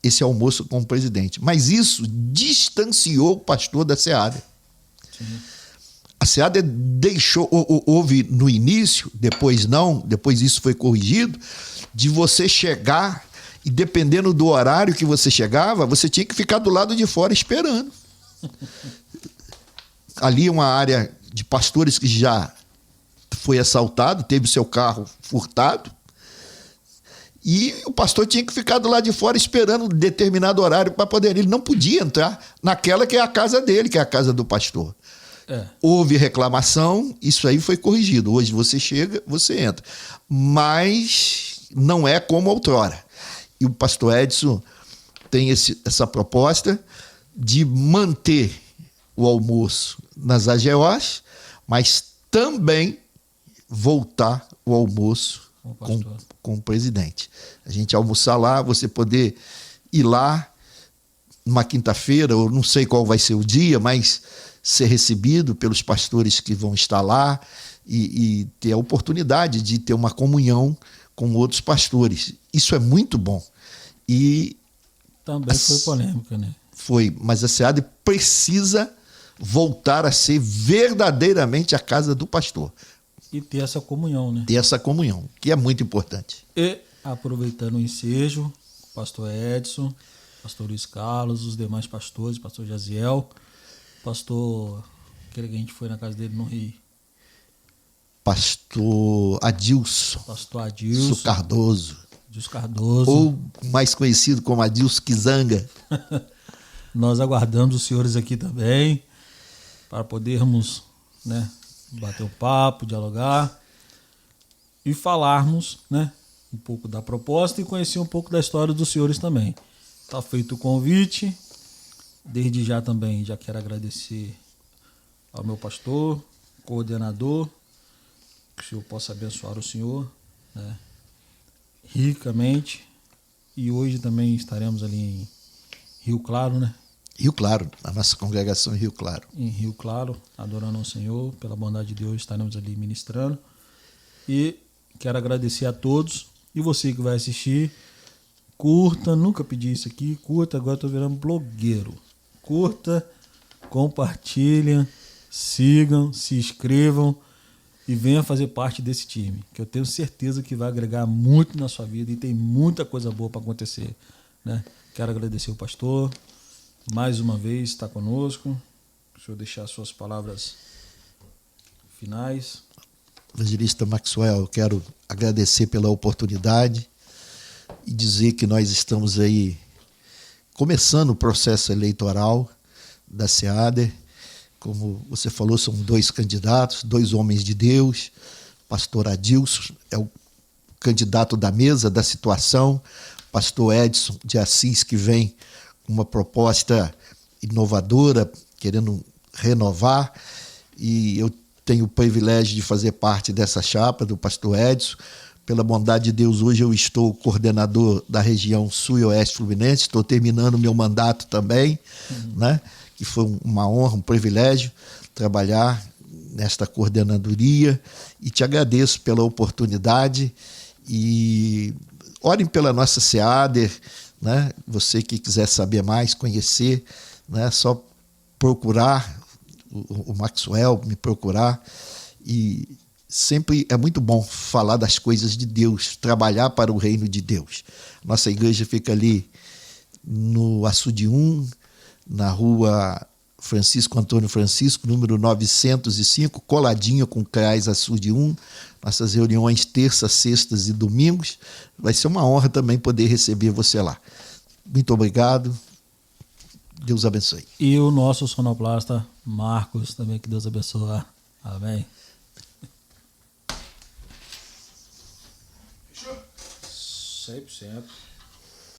esse almoço com o presidente. Mas isso distanciou o pastor da SEADER. A SEADER deixou, houve no início, depois não, depois isso foi corrigido, de você chegar e, dependendo do horário que você chegava, você tinha que ficar do lado de fora esperando. Ali é uma área de pastores que já foi assaltado, teve seu carro furtado, e o pastor tinha que ficar do lado de fora esperando um determinado horário para poder. Ele não podia entrar naquela que é a casa dele, que é a casa do pastor. Houve reclamação, isso aí foi corrigido. Hoje você chega, você entra. Mas não é como outrora. E o pastor Edson tem essa proposta de manter o almoço nas AGOs, mas também voltar o almoço com o presidente. A gente almoçar lá, você poder ir lá numa quinta-feira, eu não sei qual vai ser o dia, mas ser recebido pelos pastores que vão estar lá e ter a oportunidade de ter uma comunhão com outros pastores. Isso é muito bom. E também foi polêmica, né? Foi, mas a SEADER precisa voltar a ser verdadeiramente a casa do pastor. E ter essa comunhão, né? Ter essa comunhão, que é muito importante. E, aproveitando o ensejo, o pastor Edson, pastor Luiz Carlos, os demais pastores, pastor Jaziel, pastor, aquele que a gente foi na casa dele no Rio. Pastor Adilson. Pastor Adilson Cardoso. Adilson Cardoso. Ou mais conhecido como Adilson Kizanga. Nós aguardamos os senhores aqui também, para podermos, né, bater um papo, dialogar e falarmos, né, um pouco da proposta e conhecer um pouco da história dos senhores também. Está feito o convite. Desde já também já quero agradecer ao meu pastor, coordenador, que o Senhor possa abençoar o senhor, né, ricamente. E hoje também estaremos ali em Rio Claro, né? Rio Claro, a nossa congregação em Rio Claro. Em Rio Claro, adorando ao Senhor, pela bondade de Deus, estaremos ali ministrando. E quero agradecer a todos. E você que vai assistir, curta, nunca pedi isso aqui, curta, agora estou virando blogueiro. Curta, compartilhem, sigam, se inscrevam e venham fazer parte desse time, que eu tenho certeza que vai agregar muito na sua vida e tem muita coisa boa para acontecer, né? Quero agradecer o pastor, mais uma vez está conosco. Deixa eu deixar suas palavras finais. Evangelista Maxwell, eu quero agradecer pela oportunidade e dizer que nós estamos aí começando o processo eleitoral da SEADER. Como você falou, são 2 candidatos, 2 homens de Deus. Pastor Adilson é o candidato da mesa, da situação. Pastor Edson de Assis, que vem com uma proposta inovadora, querendo renovar. E eu tenho o privilégio de fazer parte dessa chapa do pastor Edson. Pela bondade de Deus, hoje eu estou coordenador da região Sul e Oeste Fluminense, estou terminando o meu mandato também, né? Que foi uma honra, um privilégio trabalhar nesta coordenadoria, e te agradeço pela oportunidade e orem pela nossa SEADER, né? Você que quiser saber mais, conhecer, né? Só procurar o Maxwell me procurar. E sempre é muito bom falar das coisas de Deus, trabalhar para o reino de Deus. Nossa igreja fica ali no Açude 1, na rua Francisco Antônio Francisco, número 905, coladinho com o CRAS Açude 1. Nossas reuniões terças, sextas e domingos. Vai ser uma honra também poder receber você lá. Muito obrigado. Deus abençoe. E o nosso sonoplasta Marcos também, que Deus abençoe. Amém. Fechou? 100%.